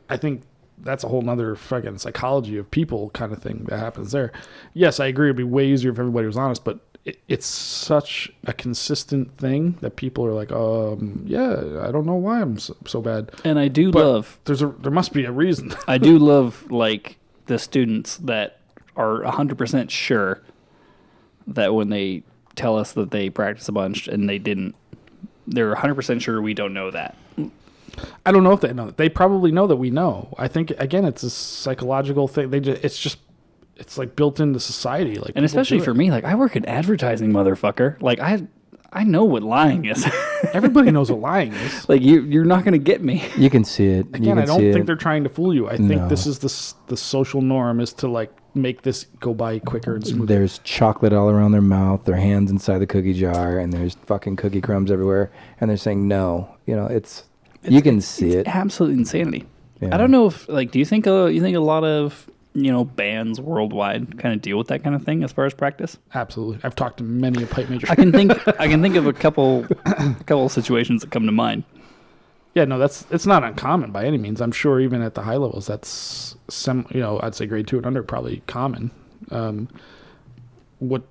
I think that's a whole nother fucking psychology of people kind of thing that happens there. Yes, I agree. It'd be way easier if everybody was honest, but it's such a consistent thing that people are like, yeah, I don't know why I'm so bad. And I do But love, there must be a reason. I do love like the students that are 100% sure that when they tell us that they practice a bunch and they didn't, they're 100% sure we don't know that. I don't know if they know. They probably know that we know. I think again, it's a psychological thing. It's like built into society. Like, And people especially do for it. me, like I work in advertising, motherfucker. Like I know what lying is. Everybody knows what lying is. Like you're not gonna get me. You can see it. Again, I don't think they're trying to fool you. I think No. this is the social norm is to like make this go by quicker and smoother. There's chocolate all around their mouth, their hands inside the cookie jar, and there's fucking cookie crumbs everywhere. And they're saying no. You know, you can see it. Absolute insanity. Yeah. I don't know if like, do you think a lot of bands worldwide kind of deal with that kind of thing as far as practice? Absolutely. I've talked to many a pipe major. I can think of a couple situations that come to mind. Yeah, no, it's not uncommon by any means. I'm sure even at the high levels, that's I'd say grade 2 and under probably common. What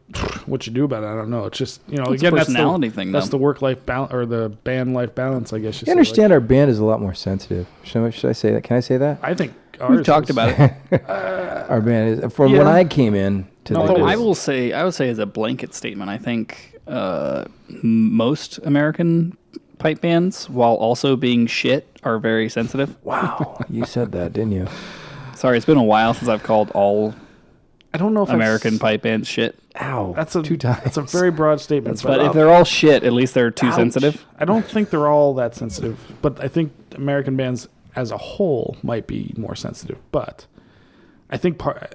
you do about it, I don't know. It's just It's again, a personality thing. that's Though. the work-life balance or the band-life balance, I guess. You understand our band is a lot more sensitive. Should I say that? Can I say that? I think We've talked about it. Our band is from when yeah. I came in to No, the Although biz. I would say as a blanket statement, I think most American pipe bands, while also being shit, are very sensitive. Wow, you said that, didn't you? Sorry, it's been a while since I've called all I don't know if American pipe bands shit. Ow. That's 2 times. That's a very broad statement. But if they're all shit, at least they're too sensitive. I don't think they're all that sensitive, but I think American bands as a whole might be more sensitive. But I think I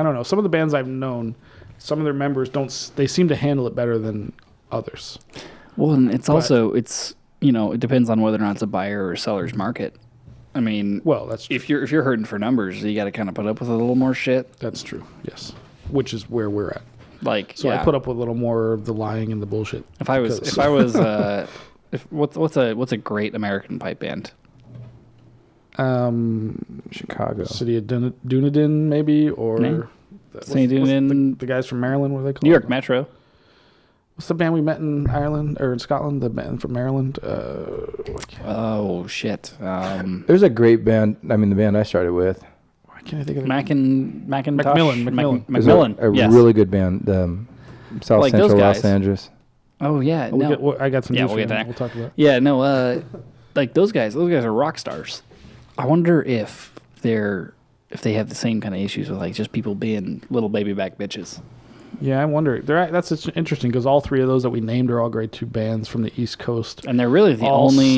don't know. Some of the bands I've known, some of their members they seem to handle it better than others. Well, and it depends on whether or not it's a buyer or seller's market. I mean, Well, that's true. if you're hurting for numbers, you got to kind of put up with a little more shit. That's true. Yes, which is where we're at. Like, So yeah. I put up with a little more of the lying and the bullshit. What's a great American pipe band? Chicago. City of Dunedin, maybe, or No. what's- City of what's Dunedin. the guys from Maryland. What are they called? New York Metro. What's the band we met in Ireland or in Scotland? The band from Maryland. Oh shit. There's a great band. I mean, the band I started with. Why can't I think of it? Mackintosh. Macmillan. There's Macmillan. a Yes. really good band. South Like those Central Los guys. Angeles. Oh yeah. No. I got some Yeah, news we'll for get you. that. We'll talk about it. Yeah. No. Like those guys. Those guys are rock stars. I wonder if they have the same kind of issues with like just people being little baby back bitches. Yeah, I wonder. That's interesting because all three of those that we named are all grade 2 bands from the East Coast. And they're really the all only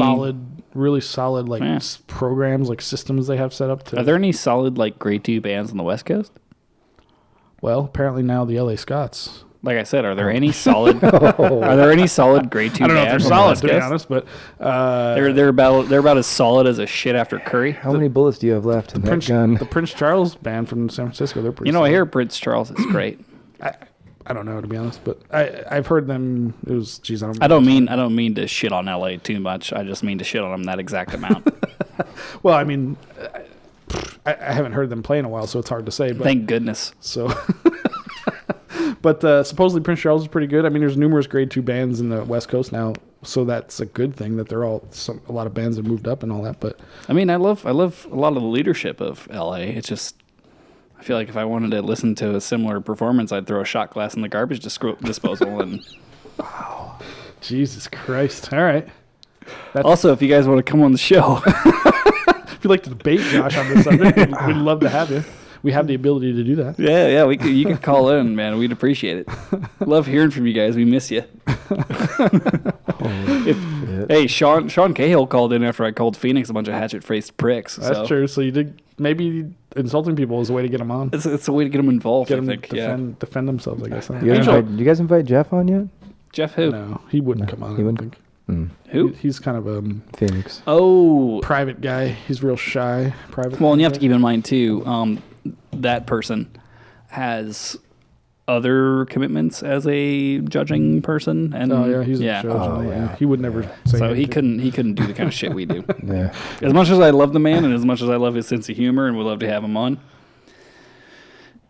really solid like Yeah. programs, like systems they have set up to. Are there any solid like grade 2 bands on the West Coast? Well, apparently now the LA Scots. Like I said, are there any solid? Are there any solid grade 2 I don't know if bands they're on the solid West to be Coast? honest, but They're about as solid as a shit after curry. How many bullets do you have left in that Prince, gun? the Prince Charles band from San Francisco, they're pretty You know, I solid. hear Prince Charles is great. I don't know to be honest, but I've heard them. It was geez, I don't. I don't mean to shit on LA too much. I just mean to shit on them that exact amount. Well, I mean, I haven't heard them play in a while, so it's hard to say. But Thank goodness. so, but supposedly Prince Charles is pretty good. I mean, there's numerous grade 2 bands in the West Coast now. so that's a good thing that they're a lot of bands have moved up and all that. But I mean, I love a lot of the leadership of LA. It's just, I feel like if I wanted to listen to a similar performance, I'd throw a shot glass in the garbage disposal. And Jesus Christ! All right. also, if you guys want to come on the show, If you'd like to debate Josh on this subject, we'd love to have you. We have the ability to do that. yeah, you could call in, man. We'd appreciate it. Love hearing from you guys. We miss you. Hey, Sean Cahill called in after I called Phoenix a bunch of hatchet-faced pricks. That's true. So you did, maybe insulting people is a way to get them on. It's a way to get them involved, Get I them think. to defend themselves, I guess. You guys invite Jeff on yet? Jeff who? No, he wouldn't come on. He I don't wouldn't? think. Who? He's kind of a Phoenix. Oh. private guy. He's real shy. Private. Well, and you have to keep in mind, too, that person has other commitments as a judging person. And Oh yeah, he's a judge. Oh, and yeah. He would never say. So he anything. couldn't do the kind of shit we do. Yeah. As much as I love the man and as much as I love his sense of humor and would love to have him on,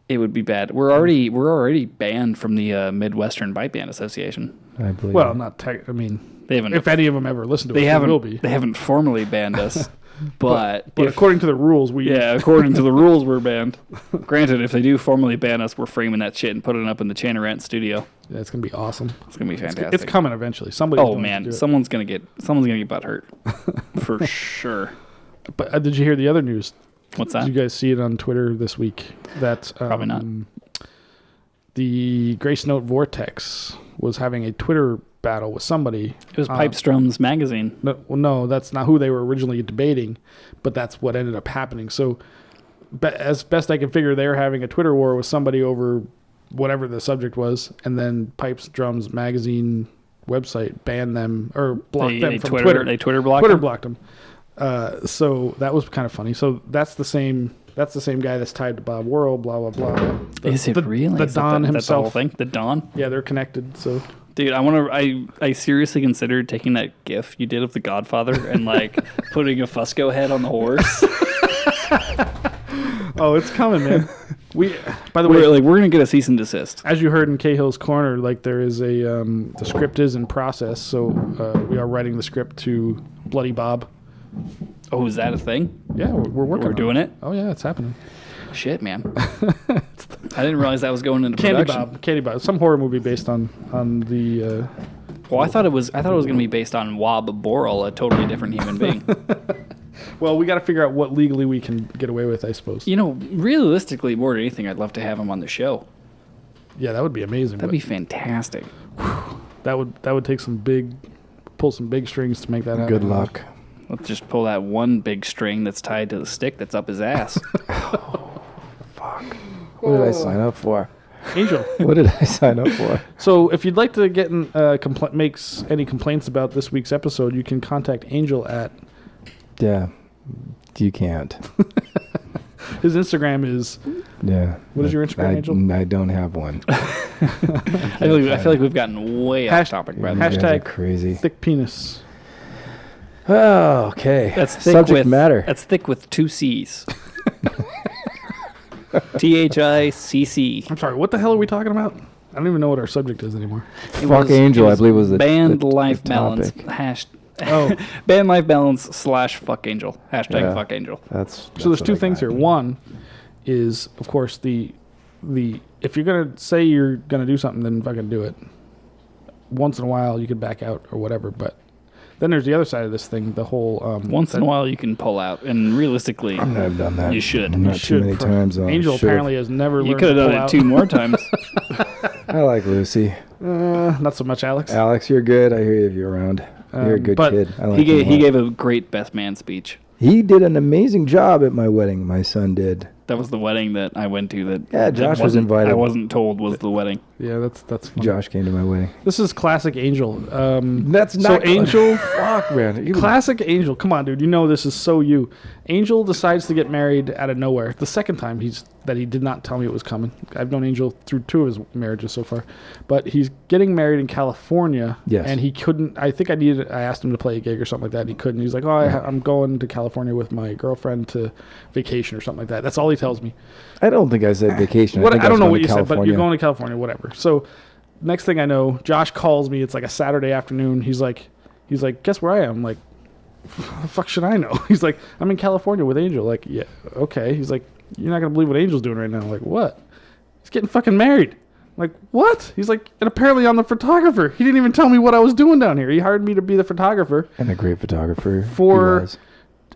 it would be bad. We're already banned from the Midwestern Bike Band Association. I believe. Well, not tech. I mean, They haven't. if any of them ever listen to they it, haven't. they will be. They haven't formally banned us, but According to the rules, we. yeah, according to the rules, we're banned. Granted, if they do formally ban us, we're framing that shit and putting it up in the Chain of Rant studio. Yeah, it's gonna be awesome. It's gonna be fantastic. It's coming eventually. Somebody. Oh man, someone's gonna get butt hurt for sure. But did you hear the other news? What's Did that? you guys see it on Twitter this week? That Probably not. The Grace Note Vortex was having a Twitter battle with somebody. It was Pipestrums magazine. No, that's not who they were originally debating, but that's what ended up happening. So, as best I can figure, they were having a Twitter war with somebody over whatever the subject was, and then Pipes Drums magazine website banned them or blocked them from Twitter. They Twitter blocked. Twitter them? blocked them. So that was kind of funny. So that's the same guy that's tied to Bob Worrell. Blah blah blah. Is it really? The Is that Don That's the himself. whole thing. The Don. Yeah, they're connected. So Dude, I seriously considered taking that GIF you did of the Godfather and like putting a Fusco head on the horse. oh, it's coming, man. By the way, We're gonna get a cease and desist. as you heard in Cahill's Corner, like there is a the script is in process, so we are writing the script to Bloody Bob. Oh, is that a thing? Yeah, we're working. We're on doing it? Oh yeah, it's happening. Shit, man. I didn't realize that was going into Candy production. Bob, some horror movie based on the. Well, I thought it was gonna be based on Wab Borrell, a totally different human being. Well, we got to figure out what legally we can get away with, I suppose. You know, realistically, more than anything, I'd love to have him on the show. Yeah, that would be amazing. That'd be fantastic. That would take pull some big strings to make that happen. Good luck. Let's just pull that one big string that's tied to the stick that's up his ass. What did I sign up for? Angel. What did I sign up for? So if you'd like to get in, makes any complaints about this week's episode, you can contact Angel at. Yeah, you can't. His Instagram is. Yeah. What is your Instagram, Angel? I don't have one. I feel like we've gotten way off topic by You the guys way. Hashtag are crazy. Thick penis. Oh, okay. That's thick Subject with matter. That's thick with 2 C's. THICC. I'm sorry. What the hell are we talking about? I don't even know what our subject is anymore. Fuck Angel, I believe was the band the life the balance. topic. Oh, Band life balance / fuck angel. Hashtag Yeah. fuck angel. That's so there's what two I things got. here. One is, of course, the if you're gonna say you're gonna do something, then fucking do it. Once in a while, you could back out or whatever, but then there's the other side of this thing. The whole Once in a while, you can pull out, and realistically, I've done that. you should. Not too many times. Angel Should've. apparently has never. You learned could to have pull done it out. 2 more times. I like Lucy. Not so much, Alex. Alex, you're good. I hear you if you're around. You're a good but kid. I like He you a lot. gave a great best man speech. He did an amazing job at my wedding. My son did. That was the wedding that I went to. That Yeah, Josh was wasn't- invited. I wasn't told was the wedding. Yeah, that's funny. Josh came to my wedding. This is classic Angel. That's not so Angel. Fuck, man. You- Classic Angel. Come on, dude. You know this is so you. Angel decides to get married out of nowhere. The second time that he did not tell me it was coming. I've known Angel through 2 of his marriages so far, but he's getting married in California. Yes. And he couldn't. I think I asked him to play a gig or something like that. And he couldn't. He's like, oh, I'm going to California with my girlfriend to vacation or something like that. That's all he tells me. I don't think I said vacation. What, think I don't was know going what to you said, but California. you're going to California, whatever. So next thing I know, Josh calls me. It's like a Saturday afternoon. He's like, He's like, guess where I am? I'm like, how the fuck should I know? He's like, I'm in California with Angel. Like, yeah, okay. He's like, you're not going to believe what Angel's doing right now. I'm like, what? He's getting fucking married. I'm like, what? He's like, and apparently I'm the photographer. He didn't even tell me what I was doing down here. He hired me to be the photographer. And a great photographer. For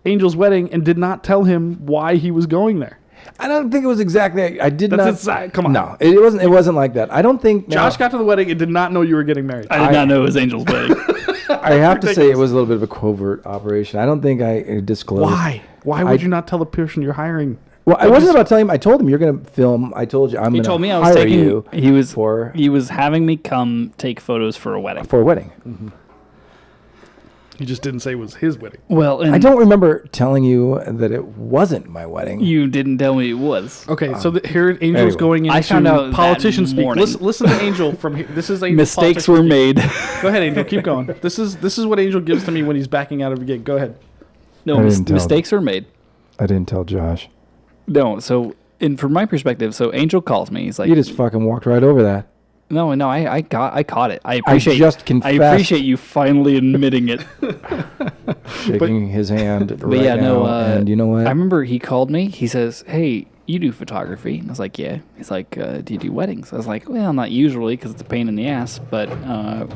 Angel's wedding and did not tell him why he was going there. I don't think it was exactly. I did That's not. come on. No, it wasn't. It wasn't like that. I don't think Josh got to the wedding and did not know you were getting married. I did not know it was Angel's wedding. I have to say it was a little bit of a covert operation. I don't think I disclosed. Why? Why would you not tell the person you're hiring? Well, I wasn't about telling him. I told him you're going to film. I told you I'm going to hire you. He told me I was taking. He was having me come take photos for a wedding. For a wedding. Mm-hmm. He just didn't say it was his wedding. Well, and I don't remember telling you that it wasn't my wedding. You didn't tell me it was. Okay, so here Angel's going into I found out politician that speak. morning. Listen to Angel from here. This is Angel. Mistakes were made. Go ahead, Angel. Keep going. This is what Angel gives to me when he's backing out of a gig. Go ahead. No, mistakes were made. I didn't tell Josh. No, so from my perspective, so Angel calls me. He's like, You just fucking walked right over that. No, I caught it. I appreciate. just confessed. I appreciate you finally admitting it. Shaking his hand right yeah, now. no. And you know what? I remember he called me. He says, "Hey, you do photography?" And I was like, "Yeah." He's like, "Do you do weddings?" I was like, "Well, not usually because it's a pain in the ass. But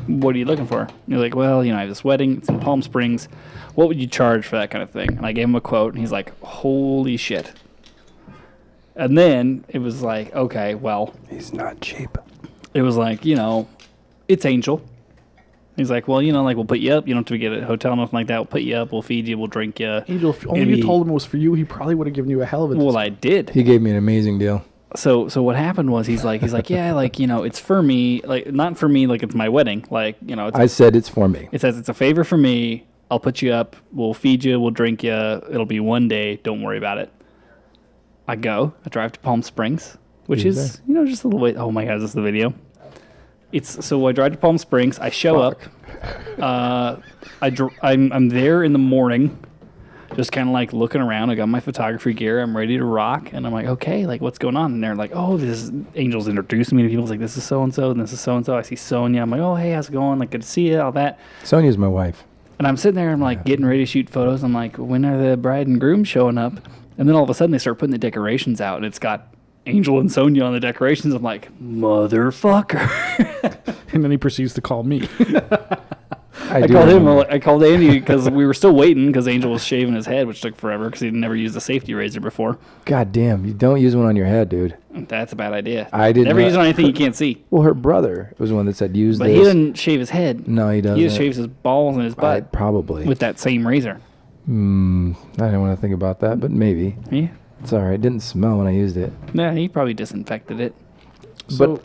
what are you looking for?" And he's like, "Well, I have this wedding. It's in Palm Springs. What would you charge for that kind of thing?" And I gave him a quote, and he's like, "Holy shit!" And then it was like, okay, well, he's not cheap. It was like, it's Angel. He's like, well, we'll put you up. You don't have to get a hotel, nothing like that. We'll put you up. We'll feed you. We'll drink you. Angel, if only you told him it was for you, he probably would have given you a hell of a discount. Well, I did. He gave me an amazing deal. So what happened was he's like, yeah, it's for me. Like, not for me, like it's my wedding. Like, I said it's for me. It says it's a favor for me. I'll put you up. We'll feed you. We'll drink you. It'll be one day. Don't worry about it. I drive to Palm Springs, which is, just a little way. Oh my God, is this the video? So I drive to Palm Springs. I show up. I'm there in the morning, just kind of like looking around. I got my photography gear. I'm ready to rock. And I'm like, okay, like what's going on? And they're like, oh, this is Angel's introducing me to people. It's like, this is so-and-so, and this is so-and-so. I see Sonia. I'm like, oh, hey, how's it going? Like, good to see you, all that. Sonia's my wife. And I'm sitting there. I'm like getting ready to shoot photos. I'm like, when are the bride and groom showing up? And then all of a sudden they start putting the decorations out, and it's got Angel and Sonia on the decorations. I'm like, motherfucker. And then he proceeds to call me. I called him. I called Andy because we were still waiting because Angel was shaving his head, which took forever because he'd never used a safety razor before. God damn, you don't use one on your head, dude. That's a bad idea. I didn't. Never use it on anything you can't see. Well, her brother was the one that said use this. But he didn't shave his head. No, he doesn't. He just shaves his balls and his butt. Probably. With that same razor. I didn't want to think about that, but maybe. Yeah. It's all right. It didn't smell when I used it. Yeah, he probably disinfected it. So,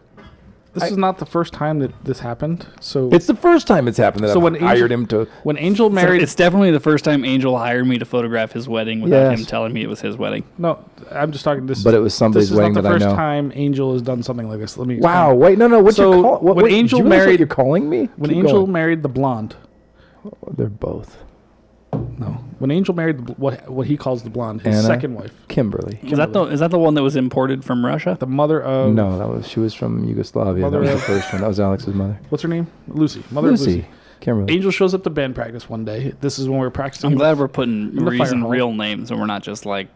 this is not the first time that this happened. So it's the first time it's happened that I hired him to. When Angel married, it's definitely the first time Angel hired me to photograph his wedding without him telling me it was his wedding. No, I'm just talking this. But it was somebody's wedding that I know. This is not the first time Angel has done something like this. Let me. Wow! Wait, no. What you call? When Angel married, you're calling me. When Angel married the blonde. They're both. No. When Angel married what he calls the blonde, his second wife, Kimberly. Is that the one that was imported from Russia? The mother of she was from Yugoslavia. That was the first one. That was Alex's mother. What's her name? Lucy. Mother of Lucy. Kimberly. Angel shows up to band practice one day. This is when we're practicing. I'm glad we're putting real names and we're not just like.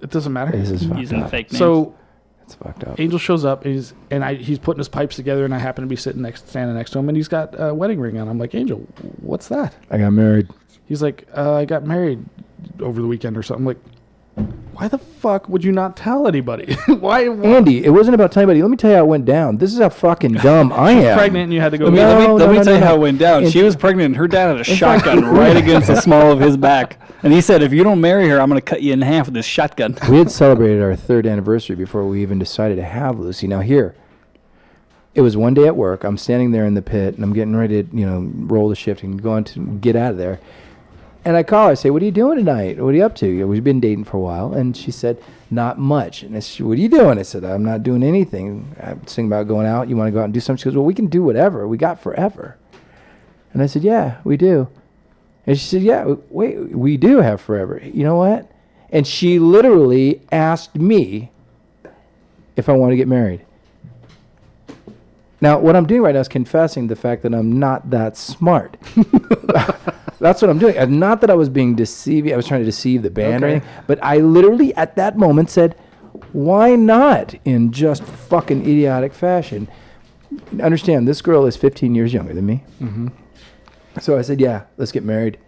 It doesn't matter. This is using fake names. So it's fucked up. Angel shows up he's putting his pipes together, and I happen to be standing next to him, and he's got a wedding ring on. I'm like, Angel, what's that? I got married. He's like, I got married over the weekend or something. I'm like, why the fuck would you not tell anybody? Why? Andy, it wasn't about telling anybody. Let me tell you how it went down. This is how fucking dumb I am. Pregnant, and you had to go. Let me tell you how it went down. She was pregnant, and her dad had a shotgun right against the small of his back. And he said, if you don't marry her, I'm going to cut you in half with this shotgun. We had celebrated our 3rd anniversary before we even decided to have Lucy. Now here, it was one day at work. I'm standing there in the pit, and I'm getting ready to, roll the shift and going to get out of there. And I call her. I say, what are you doing tonight? What are you up to? We've been dating for a while. And she said, not much. And I said, what are you doing? I said, I'm not doing anything. I'm thinking about going out. You want to go out and do something? She goes, well, we can do whatever. We got forever. And I said, yeah, we do. And she said, yeah, wait, we do have forever. You know what? And she literally asked me if I want to get married. Now, what I'm doing right now is confessing the fact that I'm not that smart. That's what I'm doing. And not that I was being deceiving. I was trying to deceive the band or anything. But I literally, at that moment, said, why not? In just fucking idiotic fashion. Understand, this girl is 15 years younger than me. Mm-hmm. So I said, yeah, let's get married.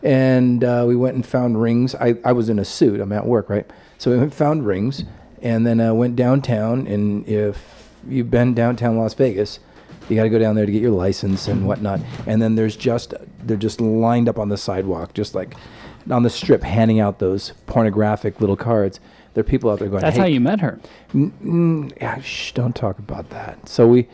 And we went and found rings. I was in a suit. I'm at work, right? So we went and found rings. And then went downtown. And if you've been downtown Las Vegas, you got to go down there to get your license and whatnot. And then they're just lined up on the sidewalk, just like on the strip, handing out those pornographic little cards. There are people out there going, That's hey, how you met her. Yeah, don't talk about that. So we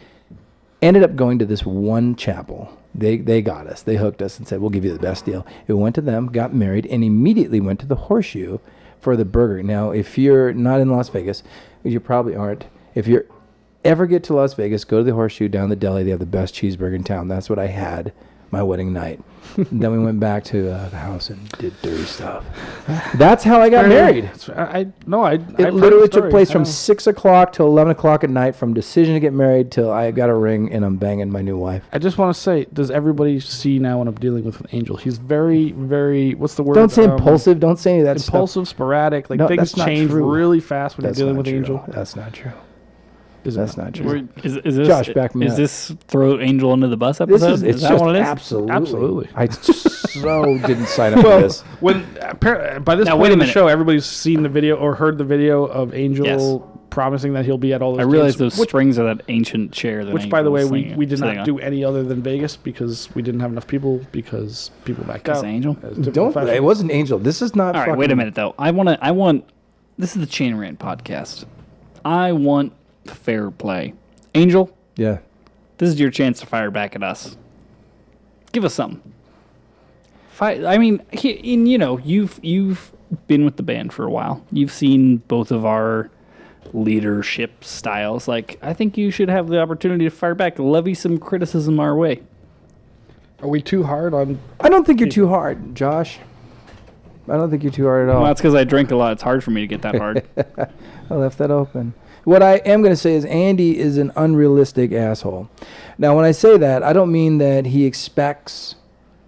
ended up going to this one chapel. They got us. They hooked us and said, we'll give you the best deal. We went to them, got married, and immediately went to the Horseshoe for the burger. Now, if you're not in Las Vegas, which you probably aren't, if you're ever get to Las Vegas, go to the Horseshoe down the deli. They have the best cheeseburger in town. That's what I had my wedding night. Then we went back to the house and did dirty stuff. That's how I got married. It Literally took place from 6 o'clock till 11 o'clock at night, from decision to get married till I got a ring and I'm banging my new wife. I just want to say, does everybody see now what I'm dealing with Angel? He's very, very, what's the word? Don't say impulsive. Don't say any of that stuff. Impulsive, sporadic. Like No, things that's not change true. really fast when That's you're dealing not with true. Angel. That's not true. That's not true. Is this, Josh, back me is up. this throw Angel under the bus This episode? is, it's that just what it is? absolutely. I so didn't sign up for Well, this. when by this Now, point wait a in the minute. show, everybody's seen the video or heard the video of Angel Yes. promising that he'll be at all those I realize gigs, those springs are that ancient chair. That which by the way, Angel's we did sitting not on. do any other than Vegas because we didn't have enough people because people backed Because out. Angel? As typical Don't. fashion. It wasn't Angel. This is not. All right, fucking, wait a minute though. I want. This is the Chain Rant podcast. I want fair play. Angel, Yeah. this is your chance to fire back at us. Give us something. I mean, you've been with the band for a while. You've seen both of our leadership styles. Like, I think you should have the opportunity to fire back, levy some criticism our way. Are we too hard on? I don't think you're too hard, Josh. I don't think you're too hard at all. Well, that's because I drink a lot. It's hard for me to get that hard. I left that open. What I am going to say is Andy is an unrealistic asshole. Now, when I say that, I don't mean that he expects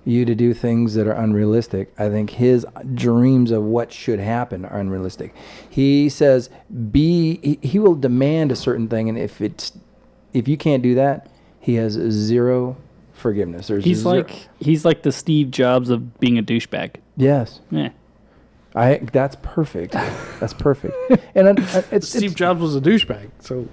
you to do things that are unrealistic. I think his dreams of what should happen are unrealistic. He says he will demand a certain thing, and if you can't do that, he has zero forgiveness. He's like the Steve Jobs of being a douchebag. Yes. Yeah. That's perfect. That's perfect. And Steve Jobs was a douchebag, so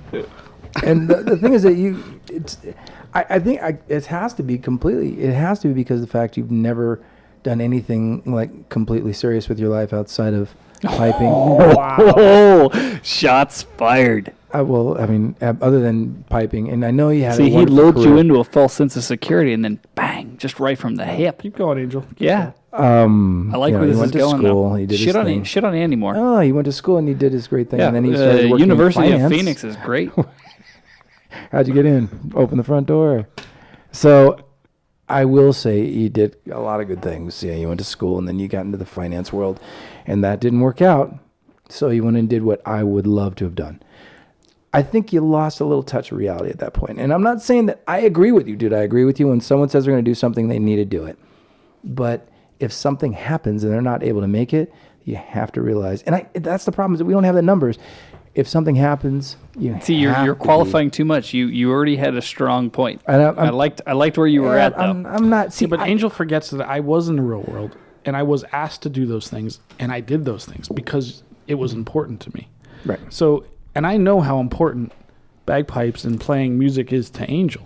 and the thing is that I think it has to be because of the fact you've never done anything like completely serious with your life outside of piping. Oh, shots fired. Other than piping, and I know you had. See, a he wonderful loads you career. into a false sense of security, and then bang, just right from the hip. keep going, Angel. Yeah, I I like where he this went is to going school. now. He did Shit his on thing. shit on Andy Moore. Oh, he went to school and he did his great thing, Yeah, and then he started working University in of finance. Phoenix is great. How'd you get in? Open the front door. So I will say you did a lot of good things. Yeah, you went to school and then you got into the finance world, and that didn't work out. So you went and did what I would love to have done. I think you lost a little touch of reality at that point. And I'm not saying that I agree with you, dude. I agree with you. When someone says they're going to do something, they need to do it. But if something happens and they're not able to make it, you have to realize. And that's the problem, is that we don't have the numbers. If something happens, You're qualifying too much. You already had a strong point. And I liked where you were at though. I'm not. See, but Angel forgets that I was in the real world, and I was asked to do those things, and I did those things because it was important to me. Right. So, and I know how important bagpipes and playing music is to Angel.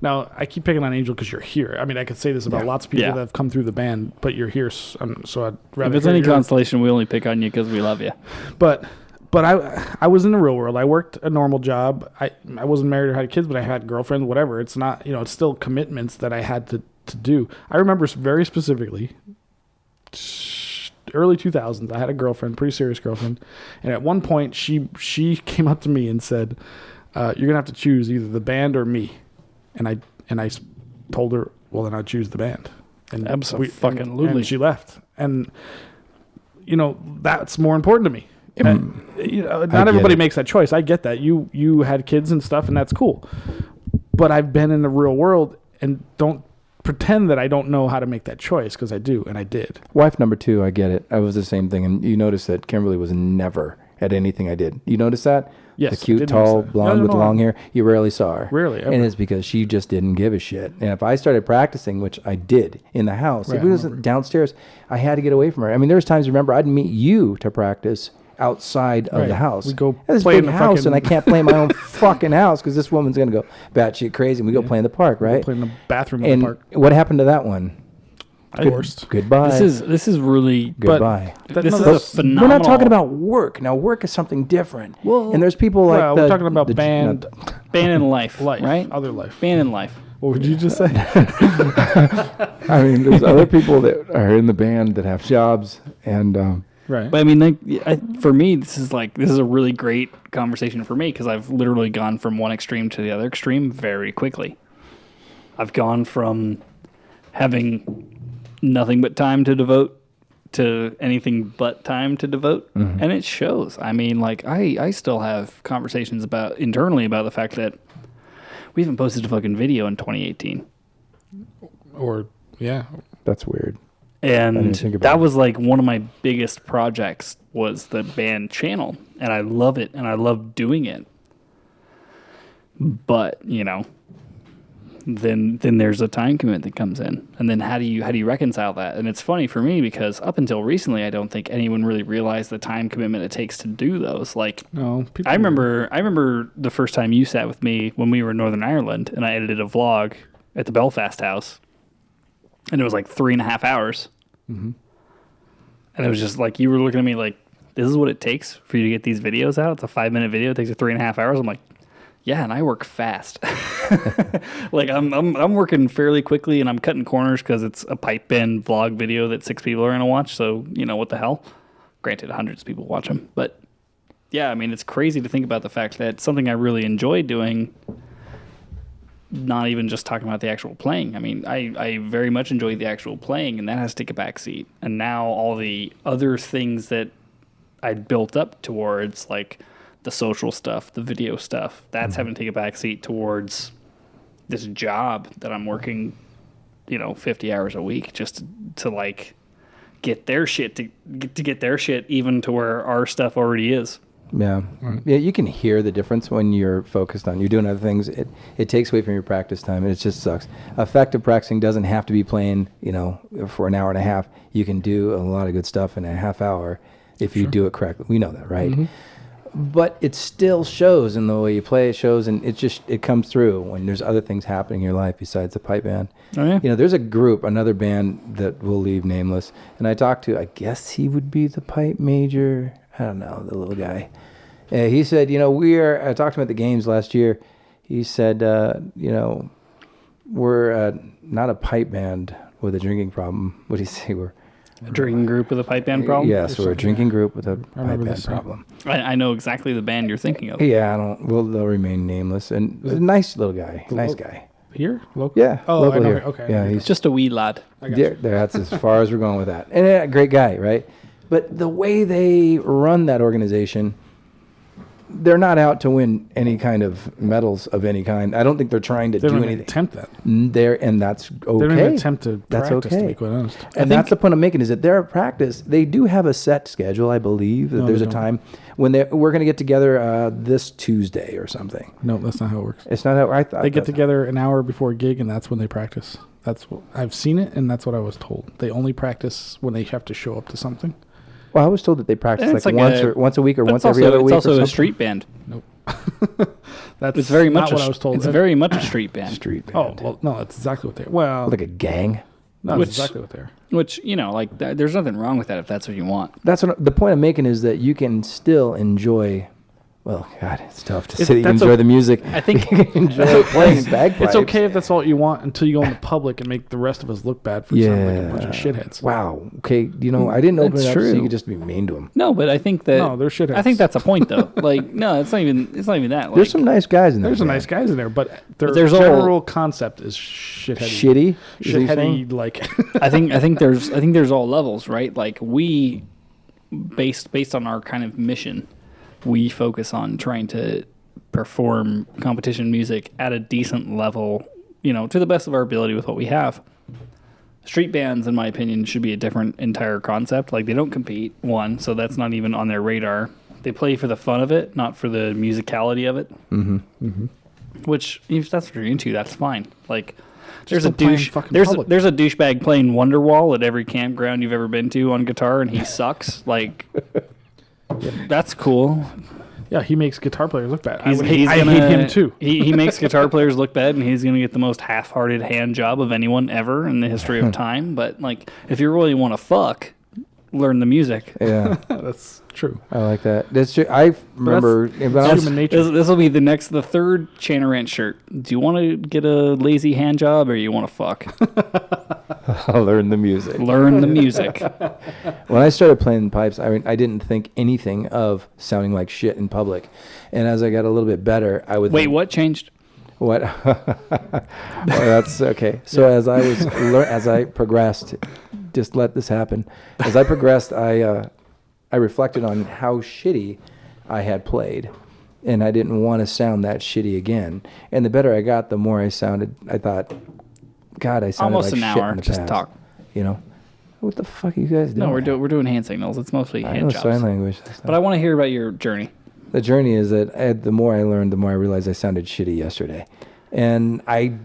Now, I keep picking on Angel because you're here. I mean, I could say this about lots of people Yeah. that have come through the band, but you're here, so I'd rather. If it's hear any your- consolation, we only pick on you because we love you. But I was in the real world. I worked a normal job. I wasn't married or had kids, but I had girlfriends, whatever. It's not, it's still commitments that I had to do. I remember very specifically, early 2000s, I had a girlfriend, pretty serious girlfriend. And at one point, she came up to me and said, you're going to have to choose either the band or me. And I told her, well, then I'd choose the band. And Abso-fucking-lutely. and she left. And, that's more important to me. Not everybody makes that choice. I get that. You had kids and stuff, and that's cool. but I've been in the real world, and don't pretend that I don't know how to make that choice, because I do, and I did. Wife number 2, I get it. I was the same thing. And you notice that Kimberly was never at anything I did. You notice that? Yes, The cute, I did tall, notice that. blonde No, with no, long hair. You rarely saw her. Rarely, ever. And it's because she just didn't give a shit. And if I started practicing, which I did in the house, Right, if it wasn't downstairs, I had to get away from her. I mean, there was times, remember, I'd meet you to practice outside of Right. the house. We go This play in big the house, and I fucking- can't play in my own fucking house because this woman's going to go batshit crazy. And we go play in the park, right? Play in the bathroom of And the park. what happened to that one? Divorced. Goodbye. This is really Goodbye. That- this no, is that's- a phenomenal. We're not talking about work. Now, work is something different. Well, and there's people like Well, we're talking about band band and life, life, right? other life. Band and life. What would you just say? I mean, there's other people that are in the band that have jobs, and Right. But I mean, like, for me, this is a really great conversation for me because I've literally gone from one extreme to the other extreme very quickly. I've gone from having nothing but time to devote to anything but time to devote, and it shows. I mean, like, I still have conversations internally about the fact that we haven't posted a fucking video in 2018. Or, yeah. that's weird. And didn't think about that it. was like one of my biggest projects was the band channel. And I love it. And I love doing it. But, then there's a time commitment that comes in. And then how do you reconcile that? And it's funny for me because up until recently, I don't think anyone really realized the time commitment it takes to do those. Like, No. People I remember the first time you sat with me when we were in Northern Ireland and I edited a vlog at the Belfast house. And it was like 3.5 hours. And it was just like, you were looking at me like, this is what it takes for you to get these videos out? It's a 5-minute video. It takes you 3.5 hours. I'm like, yeah, and I work fast. Like I'm working fairly quickly and I'm cutting corners because it's a pipe band vlog video that 6 people are going to watch. So, what the hell? Granted, hundreds of people watch them. But yeah, I mean, it's crazy to think about the fact that something I really enjoy doing, not even just talking about the actual playing. I mean, I very much enjoy the actual playing, and that has to take a back seat. And now all the other things that I'd built up towards, like the social stuff, the video stuff, that's having to take a back seat towards this job that I'm working, 50 hours a week just to like get their shit to get their shit even to where our stuff already is. Yeah. Yeah, you can hear the difference when you're focused on, you're doing other things. It takes away from your practice time, and it just sucks. Effective practicing doesn't have to be playing, for an hour and a half. You can do a lot of good stuff in a half hour if you do it correctly. We know that, right? But it still shows in the way you play. It shows, and it comes through when there's other things happening in your life besides the pipe band. Oh, yeah? There's a group, another band that will leave nameless, and I talked to, I guess he would be the pipe major. I don't know, the little guy. He said, I talked to him at the games last year. He said, we're not a pipe band with a drinking problem. What did he say? We're A drinking group with a pipe band problem? Yes, we're a drinking group with a pipe remember band this, problem. I know exactly the band you're thinking of. Yeah, they'll remain nameless. And a nice little guy. Nice guy. Here? Local? Yeah. Oh, local I know. here. Okay. Yeah, he's Just a wee lad. that's as far as we're going with that. And a great guy, right? But the way they run that organization, they're not out to win any kind of medals of any kind. I don't think they're trying to They do don't even anything. attempt that. And that's okay. They don't even attempt to That's practice, okay. to be quite honest. And that's the point I'm making, is that their practice, they do have a set schedule, I believe. That No, there's they a don't. time when we're going to get together this Tuesday or something. No, that's not how it works. It's not how I thought. They get together an hour before a gig, and that's when they practice. That's what I've seen it, and that's what I was told. They only practice when they have to show up to something. Well, I was told that they practice And like, it's once a week or But once it's every also, other week. It's also or a something. street band. Nope. That's It's very not much what I was told. It's very much a street band. Street Oh, band. well, no, that's exactly what they're. Well, Like a gang. no, that's which- exactly what they're. Which, there's nothing wrong with that if that's what you want. That's what the point I'm making, is that you can still enjoy. Well, God, it's tough to say that you can that's enjoy o- the music. I think You can enjoy playing bagpipes. It's okay if that's all you want until you go in the public and make the rest of us look bad for sounding like a bunch of shitheads. Wow. Okay. I didn't open That's it up so true. you could just be mean to them. No, but I think that No, they're shitheads. I think that's a point though. Like, no, it's not even that. Like, There's some nice guys in there. There's some nice guys in there, but their there's all- general concept is shitheady. Shitty. Is what you're saying? Shitheady, like. I think there's all levels, right? Like we based on our kind of mission, we focus on trying to perform competition music at a decent level, you know, to the best of our ability with what we have. Street bands, in my opinion, should be a different entire concept. Like, they don't compete, one, so that's not even on their radar. They play for the fun of it, not for the musicality of it. Mm-hmm. Mm-hmm. Which, if that's what you're into, that's fine. Like, there's Still a playing douche. fucking There's public. there's a douchebag playing Wonderwall at every campground you've ever been to on guitar, and he sucks. Like, that's cool. Yeah, he makes guitar players look bad. He's I hate gonna- him too. He makes guitar players look bad, and he's going to get the most half-hearted hand job of anyone ever in the history of time. But, like, if you really want to fuck, learn the music. Yeah, That's true. I like that. That's true. I remember. when I was- human nature. This will be the third Chanarant shirt. Do you want to get a lazy hand job, or you want to fuck? I'll learn the music. Learn the music. When I started playing pipes, I didn't think anything of sounding like shit in public. And as I got a little bit better, I would Wait, think, what changed? What? Well, that's okay. So as I was as I progressed, just let this happen. As I progressed, I reflected on how shitty I had played, and I didn't want to sound that shitty again. And the better I got, the more I sounded. I thought, God, I sounded Almost like an shit hour. in the Just past. talk. You know, what the fuck are you guys doing? No, we're doing hand signals. It's mostly I know hand sign jobs. language. But I want to hear about your journey. The journey is that the more I learned, the more I realized I sounded shitty yesterday. And I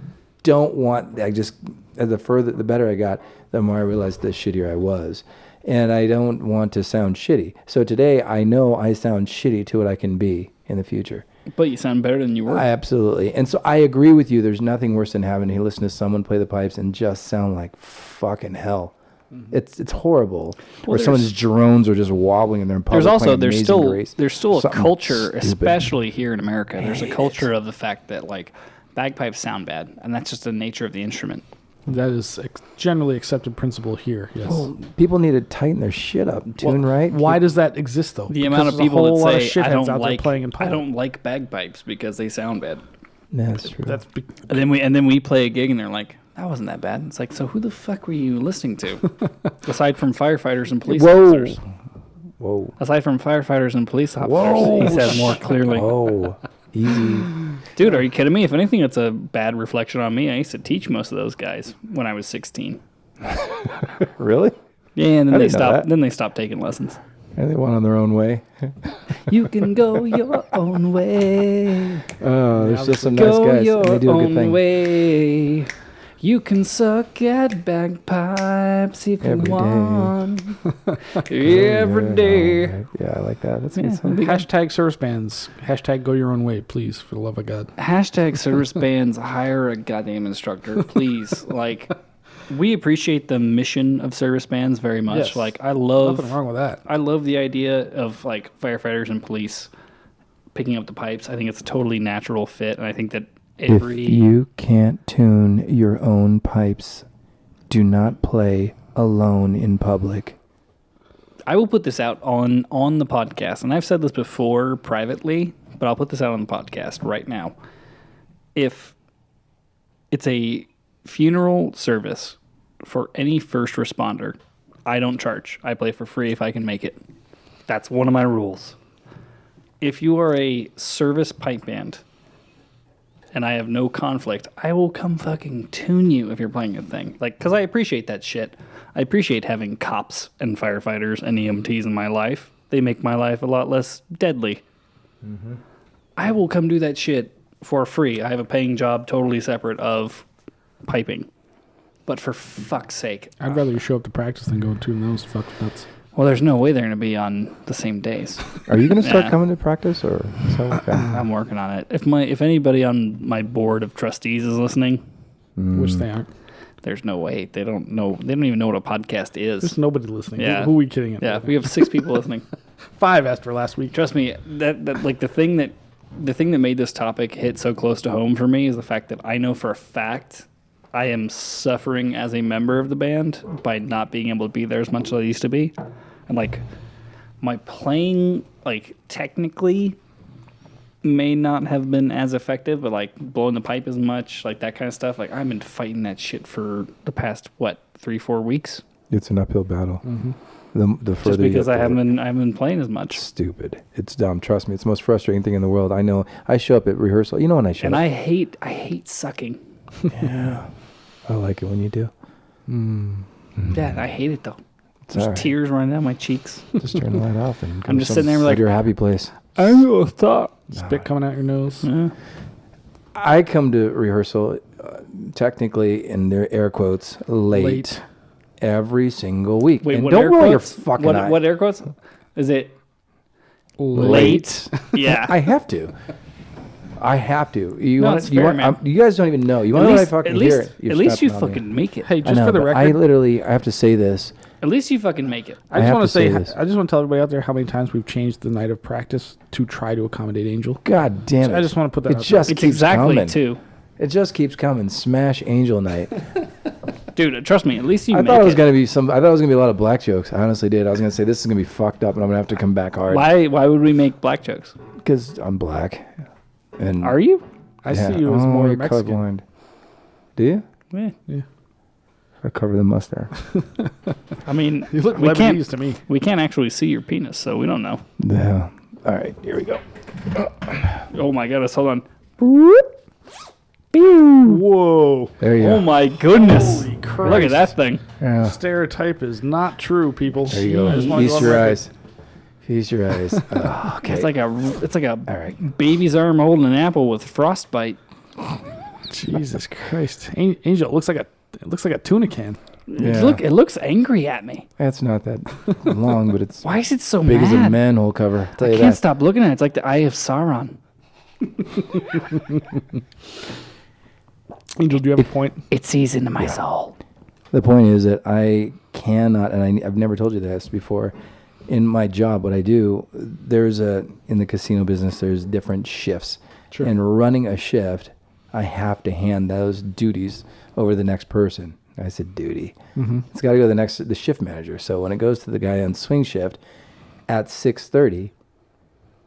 don't want, the better I got, the more I realized the shittier I was. And I don't want to sound shitty. So today I know I sound shitty to what I can be in the future. But you sound better than you were. Absolutely. And so I agree with you. There's nothing worse than having to listen to someone play the pipes and just sound like fucking hell. Mm-hmm. It's horrible. Well, or someone's drones are just wobbling in their public. There's also playing there's Amazing still Grace. there's still a Something culture, stupid. especially here in America. There's a culture of the fact that, like, bagpipes sound bad, and that's just the nature of the instrument. That is generally accepted principle here. Yes. Well, people need to tighten their shit up and tune right. Why does that exist though? The Because amount of there's a people whole lot that of say I shitheads don't out there like playing in I public. don't like bagpipes because they sound bad. That's true. That's And then we play a gig and they're like, that wasn't that bad. It's like, so who the fuck were you listening to? Aside from firefighters and police officers. Whoa. Aside from firefighters and police officers, Whoa. he says more clearly. Oh, easy. Dude, are you kidding me? If anything, it's a bad reflection on me. I used to teach most of those guys when I was 16. Really? Yeah, and I then they didn't know stopped. that. Then they stopped taking lessons. And they went on their own way. You can go your own way. Oh, there's just some nice Go guys. your And they do a good own thing. way. You can suck at bagpipes if Every you day. want. Every day. Yeah, I like that. That's a Yeah. good song. Hashtag service bands. Hashtag go your own way, please, for the love of God. Hashtag service bands hire a goddamn instructor, please. Like, we appreciate the mission of service bands very much. Yes. Like, I love Nothing wrong with that. I love the idea of, like, firefighters and police picking up the pipes. I think it's a totally natural fit, and I think that If every you can't tune your own pipes, do not play alone in public. I will put this out on the podcast, and I've said this before privately, but I'll put this out on the podcast right now. If it's a funeral service for any first responder, I don't charge. I play for free if I can make it. That's one of my rules. If you are a service pipe band and I have no conflict, I will come fucking tune you if you're playing a thing. Like, because I appreciate that shit. I appreciate having cops and firefighters and EMTs in my life. They make my life a lot less deadly. Mm-hmm. I will come do that shit for free. I have a paying job totally separate of piping. But for fuck's sake. I'd rather you show up to practice than go tune those fucking nuts. Well, there's no way they're going to be on the same days. Are you going to start Yeah. coming to practice, or is that okay? I'm working on it. If anybody on my board of trustees is listening, Which they aren't. there's no way. They don't know. They don't even know what a podcast is. There's nobody listening. Yeah. Who are we kidding? Yeah, we have 6 people listening. 5 after last week. Trust me, that like the thing that made this topic hit so close to home for me is the fact that I know for a fact I am suffering as a member of the band by not being able to be there as much as I used to be. And like my playing, like, technically may not have been as effective, but like blowing the pipe as much, like that kind of stuff. Like, I've been fighting that shit for the past 3-4 weeks. It's an uphill battle. Mm-hmm. the further Just because you I haven't been playing as much. Stupid. It's dumb. Trust me. It's the most frustrating thing in the world. I know. I show up at rehearsal. You know when I show And up. I hate sucking. Yeah. I like it when you do. Yeah, I hate it though. There's all right. tears running down my cheeks. Just turn the light off and go I'm just sitting there go like- to your happy place. I'm gonna stop. Spit coming out your nose. Yeah. I come to rehearsal, technically, in their air quotes, late. Every single week. Wait, and what don't air roll your quotes? fucking eye. What air quotes? Is it Late. Yeah. I have to. I have to. You No, want? it's You fair, want? man. You guys don't even know. You want to know what I fucking hear? You're at least you stepping on me. fucking make it. Hey, I just know, for the but record, I have to say this. At least you fucking make it. I just have want to to say, say this. I just want to tell everybody out there how many times we've changed the night of practice to try to accommodate Angel. God damn it! I just want to put that It out just It's keeps exactly coming. 2. It just keeps coming. Smash Angel Night. Dude, trust me. At least you I make thought it was it. gonna be some. I thought it was gonna be a lot of black jokes. I honestly did. I was gonna say this is gonna be fucked up, and I'm gonna have to come back hard Why would we make black jokes? because I'm black. And Are you? I see you as more you're Mexican. colorblind. Do you? Yeah. I cover the mustache. I mean, You look we can't Lebanese to me. we can't actually see your penis, so we don't know. Yeah. All right. Here we go. Oh my goodness, hold on. Whoa. There you go. Oh my goodness. Holy Look Christ. at that thing. Yeah. Stereotype is not true, people. There you go. I just wanna Feast go on your record. eyes. Feast your eyes. Okay. It's like a All right. baby's arm holding an apple with frostbite. Jesus Christ. Angel, it looks like a tuna can. Yeah. It looks angry at me. That's not that long, but it's Why is it so big as a mad? manhole cover. I'll tell I you can't that. stop looking at it. It's like the eye of Sauron. Angel, do you have a point? It sees into my soul. The point is that I cannot, and I've never told you this before. In my job, what I do, in the casino business, there's different shifts. Sure. And running a shift, I have to hand those duties over to the next person. I said duty. Mm-hmm. It's got to go to the shift manager. So when it goes to the guy on swing shift at 6:30,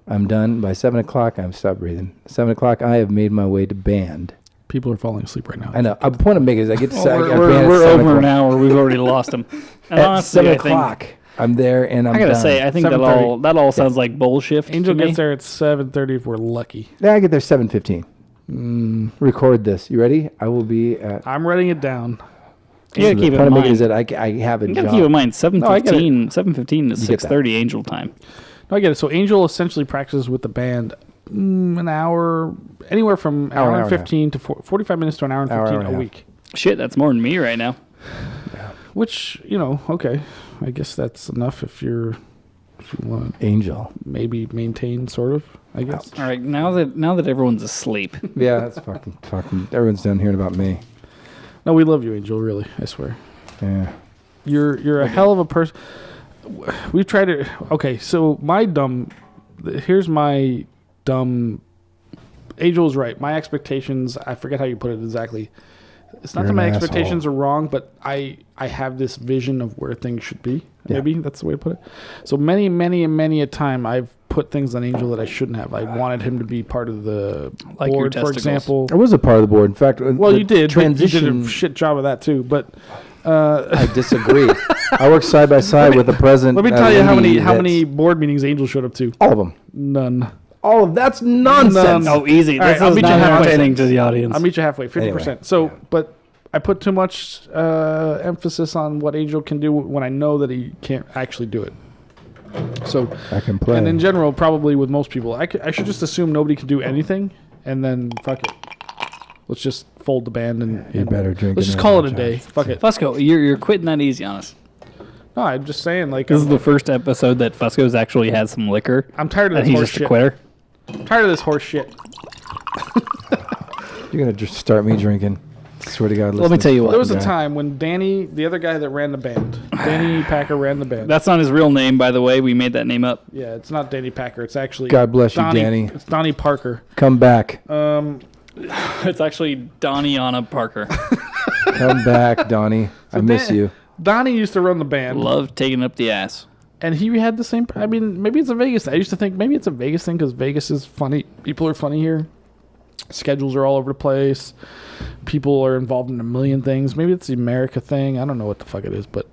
I'm done. By 7 o'clock, I'm stopped breathing. 7 o'clock, I have made my way to band. People are falling asleep right now. I know. The point I'm making is I get to We're over an hour. We've already lost him. And At honestly, 7 I think o'clock, I'm there and I'm I gotta done. say, I think that 7:30. all sounds like bullshit. Angel to me. gets there at 7:30 if we're lucky. Yeah, I get there 7:15. Record this. You ready? I will be at. I'm writing it down. You gotta the keep it point in I'm making is mind. that I have a You job. gotta keep in mind, I get it. 7:15 to You get that. 6:30 Angel time. No, I get it. So Angel essentially practices with the band an hour, anywhere from hour and and a half. 15 to 45 minutes to an hour and 15 and a a half. week. Shit, that's more than me right now. Which, okay. I guess that's enough if you want to Angel. maybe maintain, sort of, I guess. All right, now that everyone's asleep, Yeah, that's fucking. Everyone's done hearing about me. No, we love you, Angel, really. I swear. Yeah. You're a hell of a person. We've tried to. Okay, so here's my dumb. Angel's right. My expectations. I forget how you put it exactly. It's not You're that my an expectations asshole. are wrong, but I have this vision of where things should be. Yeah. Maybe that's the way to put it. So many a time I've put things on Angel that I shouldn't have. I wanted him to be part of the Like your board, for testicles. example. I was a part of the board. In fact, Well, the you did. transition. But you did a shit job of that too. But I disagree. I work side by side with the president. let me tell you how many board meetings Angel showed up to. All of them. None. All of that's nonsense. None. oh easy. All right, This I'll is meet you not halfway. entertaining to the audience. I'll meet you halfway, 50%. Anyway, So, but I put too much emphasis on what Angel can do when I know that he can't actually do it. So, I can play. and in general, probably with most people, I should just assume nobody can do anything, and then fuck it. Let's just fold the band and You better drink. let's just it call now, it a day. Josh. Fuck it. Fusco, you're quitting that easy on us. No, I'm just saying, like, This is the first episode that Fusco's actually had some liquor, I'm tired of and this he's horse just a shit. quitter. I'm tired of this horse shit. You're gonna just start me drinking. Swear to God. Let me tell you what. There was a guy. time when Danny, the other guy that ran the band, Danny Packer ran the band. That's not his real name, by the way. We made that name up. Yeah, it's not Danny Packer. It's actually God bless you, Donnie, Danny. It's Donnie Parker. Come back. It's actually Donniana Parker. Come back, Donnie. I miss Dan- you. Donnie used to run the band, Love taking up the ass. and he had the same. I mean, maybe it's a Vegas thing. I used to think maybe it's a Vegas thing because Vegas is funny. People are funny here. Schedules are all over the place. People are involved in a million things. Maybe it's the America thing. I don't know what the fuck it is, but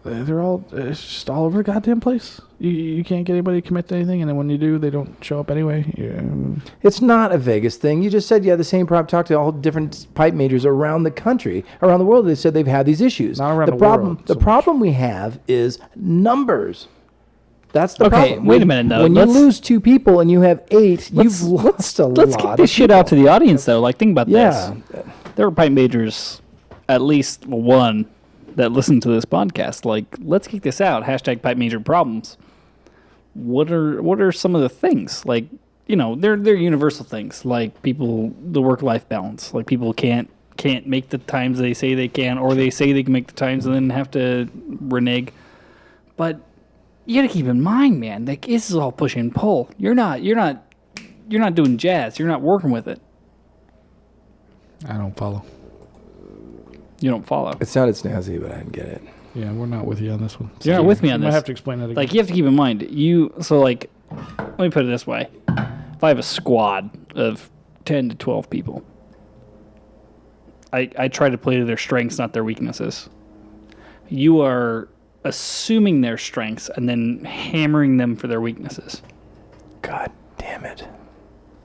they're all, it's just all over the goddamn place. You can't get anybody to commit to anything, and then when you do, they don't show up anyway. Yeah. It's not a Vegas thing. You just said you had the same problem. Talked to all different pipe majors around the country, around the world. They said they've had these issues. Not around the problem. world The so problem we have is numbers. That's the problem. Okay, wait a minute, though. When you lose 2 people and you have 8, you've lost a lot. Let's get this shit out to the audience, though. Like, think about Yeah. this. There are pipe majors, at least one, that listen to this podcast. Like, let's kick this out. # pipe major problems. What are some of the things? Like, you know, they're universal things. Like the work-life balance. Like people can't make the times they say they can, or they say they can make the times and then have to renege. But you got to keep in mind, man. Like this is all push and pull. You're not doing jazz. You're not working with it. I don't follow. You don't follow. It sounded snazzy, but I didn't get it. Yeah, we're not with you on this one. You're not with me on You this. might have to explain that again. Like you have to keep in mind, let me put it this way. If I have a squad of 10 to 12 people, I try to play to their strengths, not their weaknesses. You are assuming their strengths and then hammering them for their weaknesses. God damn it.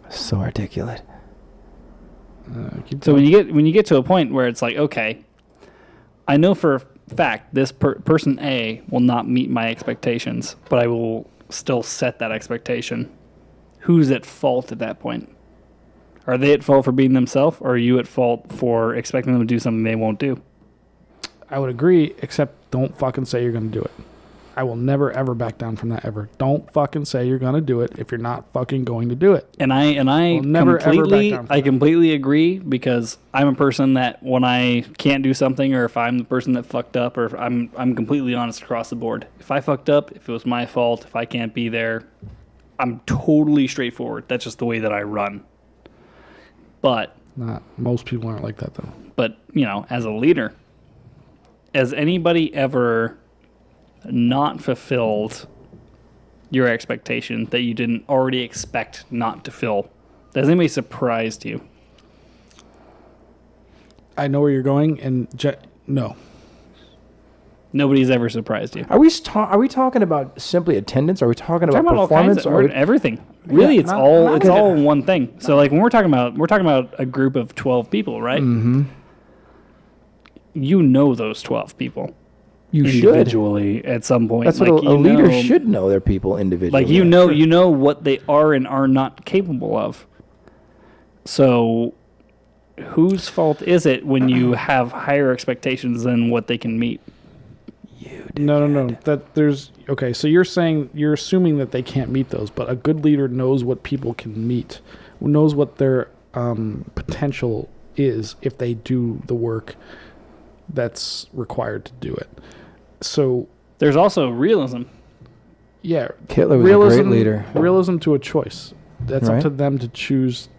So articulate. So when you get to a point where it's like, okay, I know for a fact this person A will not meet my expectations, but I will still set that expectation. Who's at fault at that point? Are they at fault for being themselves, or are you at fault for expecting them to do something they won't do? I would agree, except don't fucking say you're going to do it. I will never, ever back down from that, ever. Don't fucking say you're going to do it if you're not fucking going to do it. And I never, ever back down from that. completely agree, because I'm a person that when I can't do something, or if I'm the person that fucked up, or if I'm completely honest across the board. If I fucked up, if it was my fault, if I can't be there, I'm totally straightforward. That's just the way that I run. But Most people aren't like that, though. But, you know, as a leader, has anybody ever not fulfilled your expectation that you didn't already expect not to fill? Has anybody surprised you? I know where you're going, and no. Nobody's ever surprised you. Are we talking about simply attendance? Are we talking about All kinds performance? of everything. Really, Yeah, it's not all one thing. So like when we're talking about a group of 12 people, right? Mm-hmm. You know those 12 people. You should. Individually at some point. That's what a leader should know their people individually. Like you know what they are and are not capable of. So whose fault is it when you have higher expectations than what they can meet? No. Okay, so you're assuming that they can't meet those, but a good leader knows what people can meet, knows what their potential is if they do the work that's required to do it. So there's also realism. Yeah, Hitler was a great leader. Realism to a choice. That's Right. up to them to choose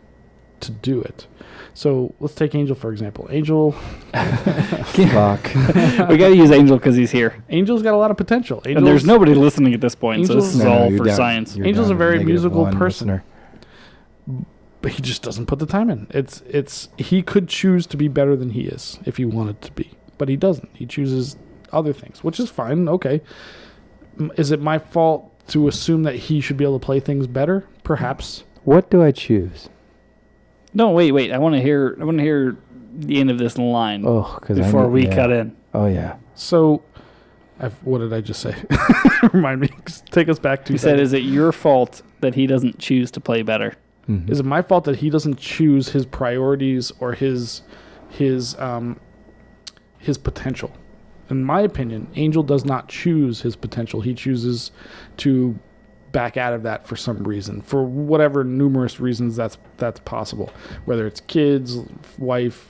to do it. So let's take Angel, for example. Angel, Fuck. We got to use Angel because he's here. Angel's got a lot of potential. And there's nobody listening at this point, so this is all you're for down. science. You're Angel's down a very to musical -1 person. listener. But he just doesn't put the time in. He could choose to be better than he is if he wanted to be, but he doesn't. He chooses other things, which is fine. Okay. Is it my fault to assume that he should be able to play things better? Perhaps. What do I choose? No, wait. I want to hear the end of this line before we cut in. Oh yeah. So, what did I just say? Remind me. Take us back to. You said, "Is it your fault that he doesn't choose to play better?" Mm-hmm. Is it my fault that he doesn't choose his priorities or his potential? In my opinion, Angel does not choose his potential. He chooses to back out of that for some reason, for whatever numerous reasons that's possible. Whether it's kids, wife,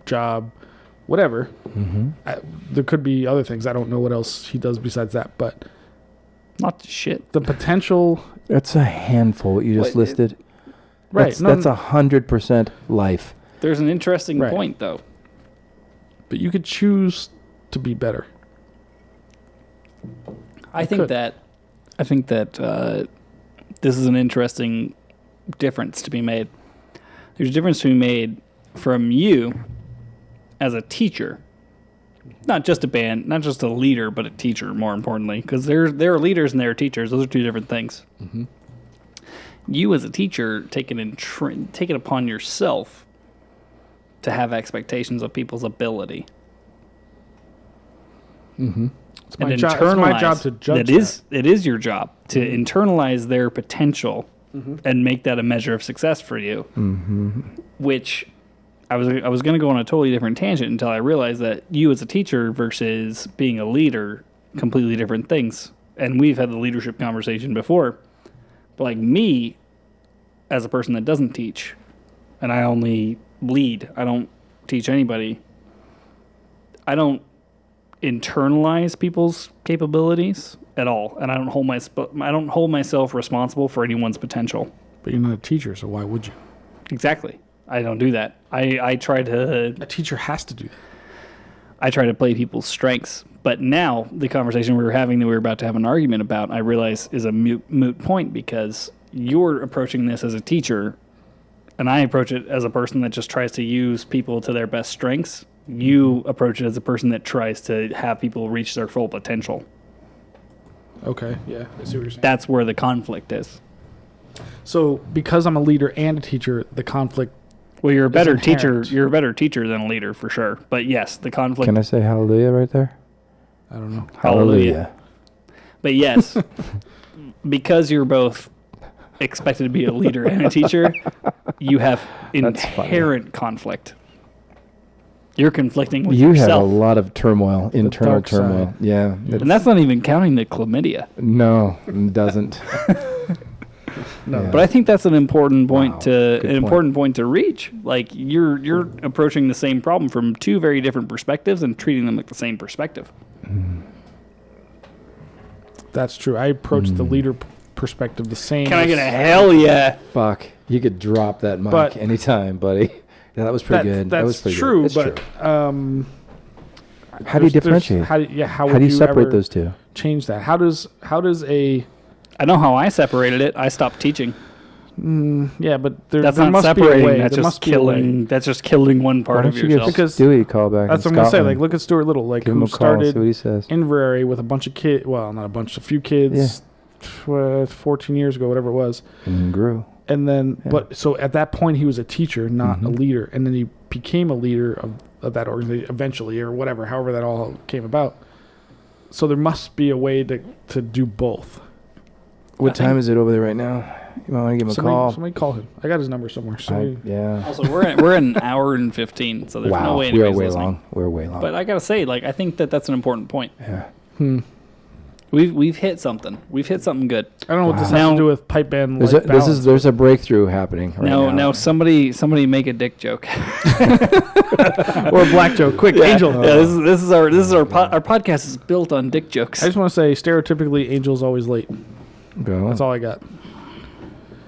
job, whatever. Mm-hmm. There could be other things. I don't know what else he does besides that, but Not shit. the potential. That's a handful. What you just listed. Right. That's 100% life. There's an interesting Right. point, though. But you could choose to be better. I think that this is an interesting difference to be made. There's a difference to be made from you as a teacher not just a band, not just a leader, but a teacher, more importantly, because there are leaders and there are teachers. Those are two different things. Mm-hmm. You as a teacher take it upon yourself to have expectations of people's ability. Mm-hmm. It's my job to judge that. It is your job to internalize their potential and make that a measure of success for you. Mm-hmm. Which I was going to go on a totally different tangent until I realized that you as a teacher versus being a leader, completely different things. And we've had the leadership conversation before. But like me, as a person that doesn't teach, and I only lead, I don't teach anybody, I don't internalize people's capabilities at all, and I don't hold myself responsible for anyone's potential. But you're not a teacher, so why would you? Exactly. I don't do that. I try to... A teacher has to do that. I try to play people's strengths. But now, the conversation we were having that we were about to have an argument about, I realize is a moot point, because you're approaching this as a teacher, and I approach it as a person that just tries to use people to their best strengths. You approach it as a person that tries to have people reach their full potential. Okay, yeah, I see what you're saying. That's where the conflict is. So, because I'm a leader and a teacher, the conflict... Well, you're a better teacher. You're a better teacher than a leader, for sure. But yes, the conflict... Can I say hallelujah right there? I don't know. Hallelujah. But yes, because you're both expected to be a leader and a teacher, you have inherent conflict. You're conflicting with yourself. You have a lot of turmoil, internal turmoil. Side. Yeah. And that's not even counting the chlamydia. No, it doesn't. No. Yeah. But I think that's an important point Wow. important point to reach. Like you're approaching the same problem from two very different perspectives and treating them like the same perspective. That's true. I approach the leader perspective the same. Can I get a hell yeah? Fuck. You could drop that mic But- anytime, buddy. Yeah, that was pretty good. That was That's pretty true, good. but how do you differentiate? How do you How do you separate ever those two? change that? How does a I know how I separated it. I stopped teaching. yeah, but there That's there not must be a separating. way. That's There just must be a way. killing. That's just killing one Why part don't of you yourself. give Because- Stewie a call back? That's in what I'm gonna say. Scotland? Like, look at Stuart Little, like Give him who a call, see what started he says. Inverary with a bunch of kids. Well, not a bunch, a few kids. 14 years ago, whatever it was. And grew. And then, but so at that point, he was a teacher, not a leader. And then he became a leader of that organization eventually, or whatever, however that all came about. So there must be a way to do both. What time is it over there right now? You might want to give him a call. Somebody call him. I got his number somewhere. Yeah. Also, we're at an hour and 15, so there's no Wow. way We are anybody's way listening. long. We're way long. But I gotta say, like, I think that's an important point. Yeah. We've hit something. We've hit something good. I don't know what this has Now- to do with pipe band. There's a breakthrough happening right now. Now somebody make a dick joke. or a black joke. Quick, Angel. Yeah, this is our podcast is built on dick jokes. I just want to say, stereotypically, Angel's always late. Go. That's all I got.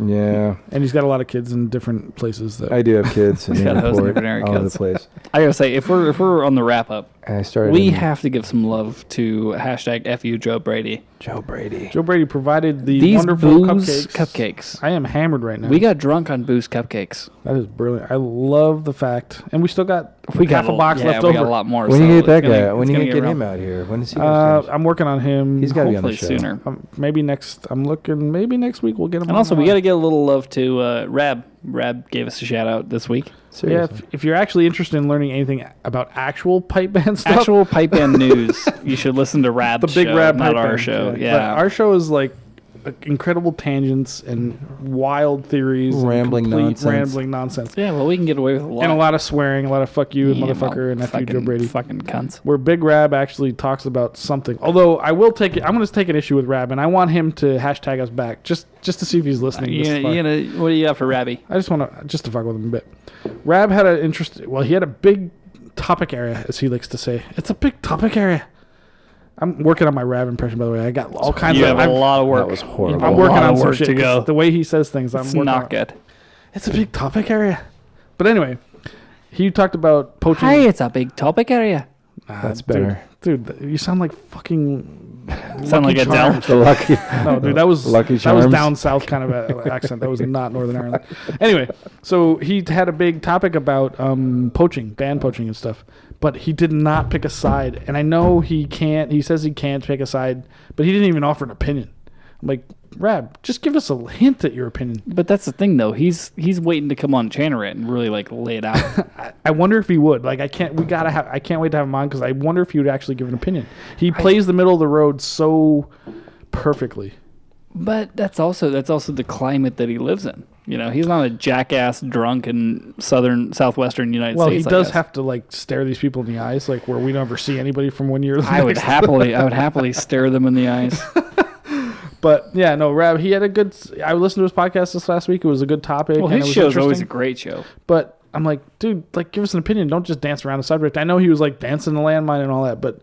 Yeah. And he's got a lot of kids in different places. That I do have kids in the Yeah, those airport, veterinary all over kids. the place. I gotta say, if we're on the wrap up, And I started we in have to give some love to #FU Joe Brady. Joe Brady. Joe Brady provided the These wonderful Booze cupcakes. cupcakes. I am hammered right now. We got drunk on Booze cupcakes. That is brilliant. I love the fact, and we still got Got half a box left we over. got a lot more. When so you get that it's gonna- guy? When it's you gonna get around. him out here? When is he going to I'm working on him. He's got to be on the Hopefully show. sooner. Maybe next. I'm looking. Maybe next week we'll get him. And also, we got to get a little love to Rab. Rab gave us a shout out this week. Yeah, Seriously. if you're actually interested in learning anything about actual pipe band stuff, Actual pipe band news. You should listen to Rab's the big show, Rab not pipe our band, show. But Yeah. our show is like incredible tangents and wild theories, and Rambling complete nonsense. rambling nonsense, Yeah, well, we can get away with a lot. and a lot of swearing, a lot of fuck you, and Yeah, motherfucker, and F you, Joe fucking- Brady. Fucking cunts. Where Big Rab actually talks about something. Although I will take it, I'm going to take an issue with Rab, and I want him to hashtag us back just to see if he's listening. this far. What do you got for Rabby? I just want to fuck with him a bit. Rab had an interest. Well, he had a big topic area, as he likes to say. It's a big topic area. I'm working on my Rab impression, by the way. I got all kinds You of. have a lot of work. That was horrible. I'm working lot on of some work shit. to 'Cause go. The way he says things, I'm It's working not on. good. It's a big topic area. But anyway, he talked about poaching. Hi, it's a big topic area. That's Dude, better. Dude, you sound like fucking. Sound like Lucky Adele. Charms. The lucky. No, dude, that was Lucky that was Charms. down south kind of a accent. That was not Northern Ireland. Anyway, so he had a big topic about poaching, band poaching and stuff, but he did not pick a side. And I know he can't. He says he can't pick a side, but he didn't even offer an opinion. I'm like, Rab, just give us a hint at your opinion. But that's the thing, though. He's waiting to come on Channerant and really like lay it out. I wonder if he would. Like, I can't wait to have him on because I wonder if he would actually give an opinion. He plays the middle of the road so perfectly. But that's also the climate that he lives in. You know, he's not a jackass drunk in southwestern United Well, States. he does have to like stare these people in the eyes, like where we never see anybody from one year to the I would next. happily stare them in the eyes. But yeah, no, Rab, he had a good. I listened to his podcast this last week. It was a good topic. Well, and it his was show's always a interesting. great show. But I'm like, dude, like, give us an opinion. Don't just dance around the subject. I know he was like dancing the landmine and all that, but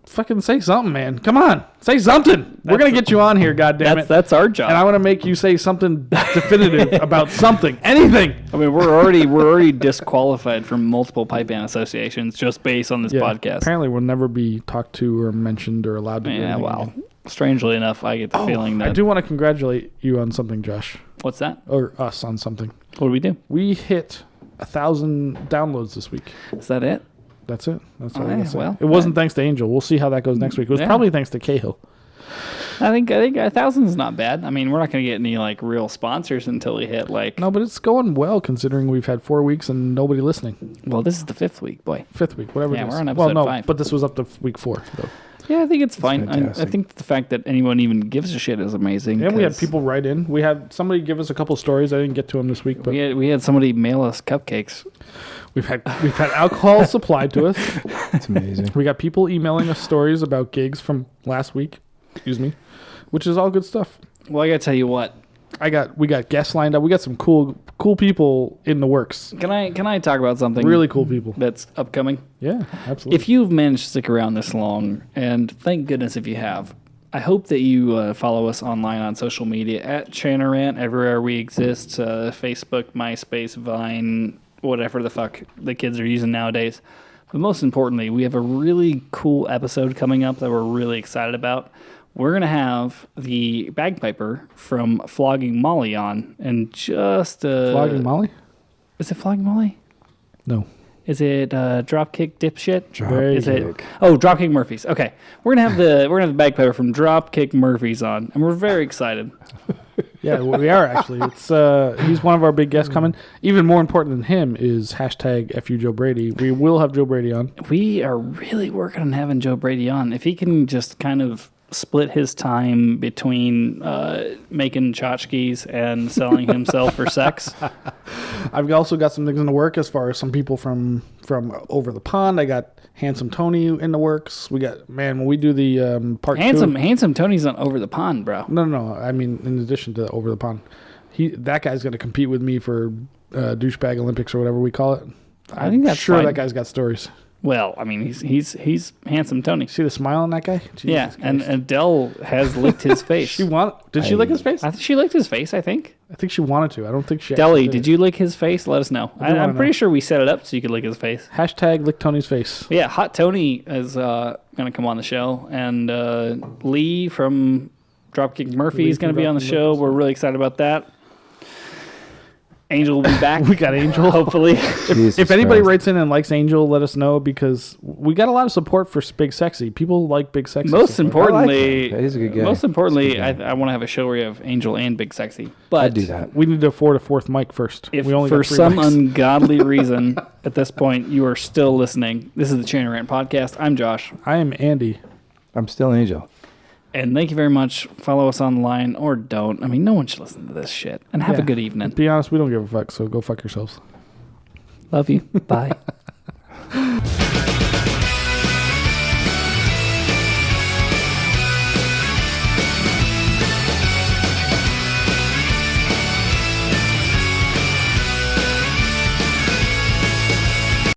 fucking say something, man. Come on, say something. We're gonna get you on here, goddammit. That's our job. And I want to make you say something definitive about something, anything. I mean, we're already disqualified from multiple pipe band associations just based on this podcast. Apparently, we'll never be talked to or mentioned or allowed to. do Yeah, anything well, again. strangely enough, I get the feeling that. I do want to congratulate you on something, Josh, What's that? or us on something. What do we do? We hit 1,000 downloads this week. Is that it? That's it. That's all Oh, I yeah, gotta say. well, It wasn't thanks to Angel. We'll see how that goes next week. It was Yeah. probably thanks to Cahill. I think 1,000 is not bad. I mean, we're not going to get any like real sponsors until we hit like. No, but it's going well considering we've had 4 weeks and nobody listening. Well, this is the 5th week, boy. 5th week, whatever Yeah, it is. we're on well, episode no, 5. but this was up to week 4. Though. Yeah, I think it's fine. I fantastic. think the fact that anyone even gives a shit is amazing. And we had 'cause people write in. We had somebody give us a couple stories. I didn't get to them this week, but We had somebody mail us cupcakes. we've had alcohol supplied to us. It's amazing. We got people emailing us stories about gigs from last week. Excuse me, which is all good stuff. Well, I got to tell you what. We got guests lined up. We got some cool people in the works. Can I talk about something Really cool people. that's upcoming? Yeah, absolutely. If you've managed to stick around this long, and thank goodness if you have, I hope that you follow us online on social media at Channerant, everywhere we exist, Facebook, MySpace, Vine, whatever the fuck the kids are using nowadays. But most importantly, we have a really cool episode coming up that we're really excited about. We're going to have the bagpiper from Flogging Molly on, and just... Flogging Molly? Is it Flogging Molly? No. Is it Dropkick Dipshit? Very Is it? Dropkick. Oh, Dropkick Murphys. Okay, we're gonna have the bagpiper from Dropkick Murphys on, and we're very excited. Yeah, well, we are actually. It's he's one of our big guests coming. Even more important than him is hashtag FU Joe Brady. We will have Joe Brady on. We are really working on having Joe Brady on. If he can just kind of split his time between making tchotchkes and selling himself for sex. I've also got some things in the work as far as some people from over the pond. I got Handsome Tony in the works. We got, man, when we do the part Handsome Tony's on Over the Pond, bro. No. I mean, in addition to over the pond, that guy's going to compete with me for douchebag Olympics or whatever we call it. I think that's sure fine. that guy's got stories. Well, I mean, he's Handsome Tony. See the smile on that guy? Jesus Yeah, Christ. and Adele has licked his face. Did she lick his face? I think she licked his face, I think. I think she wanted to. I don't think she. Deli, actually did you lick his face? Let us know. I do I'm wanna pretty know. sure we set it up so you could lick his face. Hashtag lick Tony's face. But yeah, Hot Tony is going to come on the show, and Lee from Dropkick Murphy is from going to be on the Dropkick show. Murphys. We're really excited about that. Angel will be back. We got Angel. Hopefully. Jesus If anybody Christ. writes in and likes Angel, let us know because we got a lot of support for Big Sexy. People like Big Sexy. Most so far. importantly, him. He's a good guy. Most importantly, He's a good I want to have a show where you have Angel and Big Sexy. But I'd do that. We need to afford a fourth mic first. if we only for got 3 some mics. ungodly reason at this point you are still listening, this is the Channerant Podcast. I'm Josh. I am Andy. I'm still Angel. And thank you very much. Follow us online or don't. I mean, no one should listen to this shit. And have a Yeah. good evening. Be honest, we don't give a fuck, so go fuck yourselves. Love you. Bye.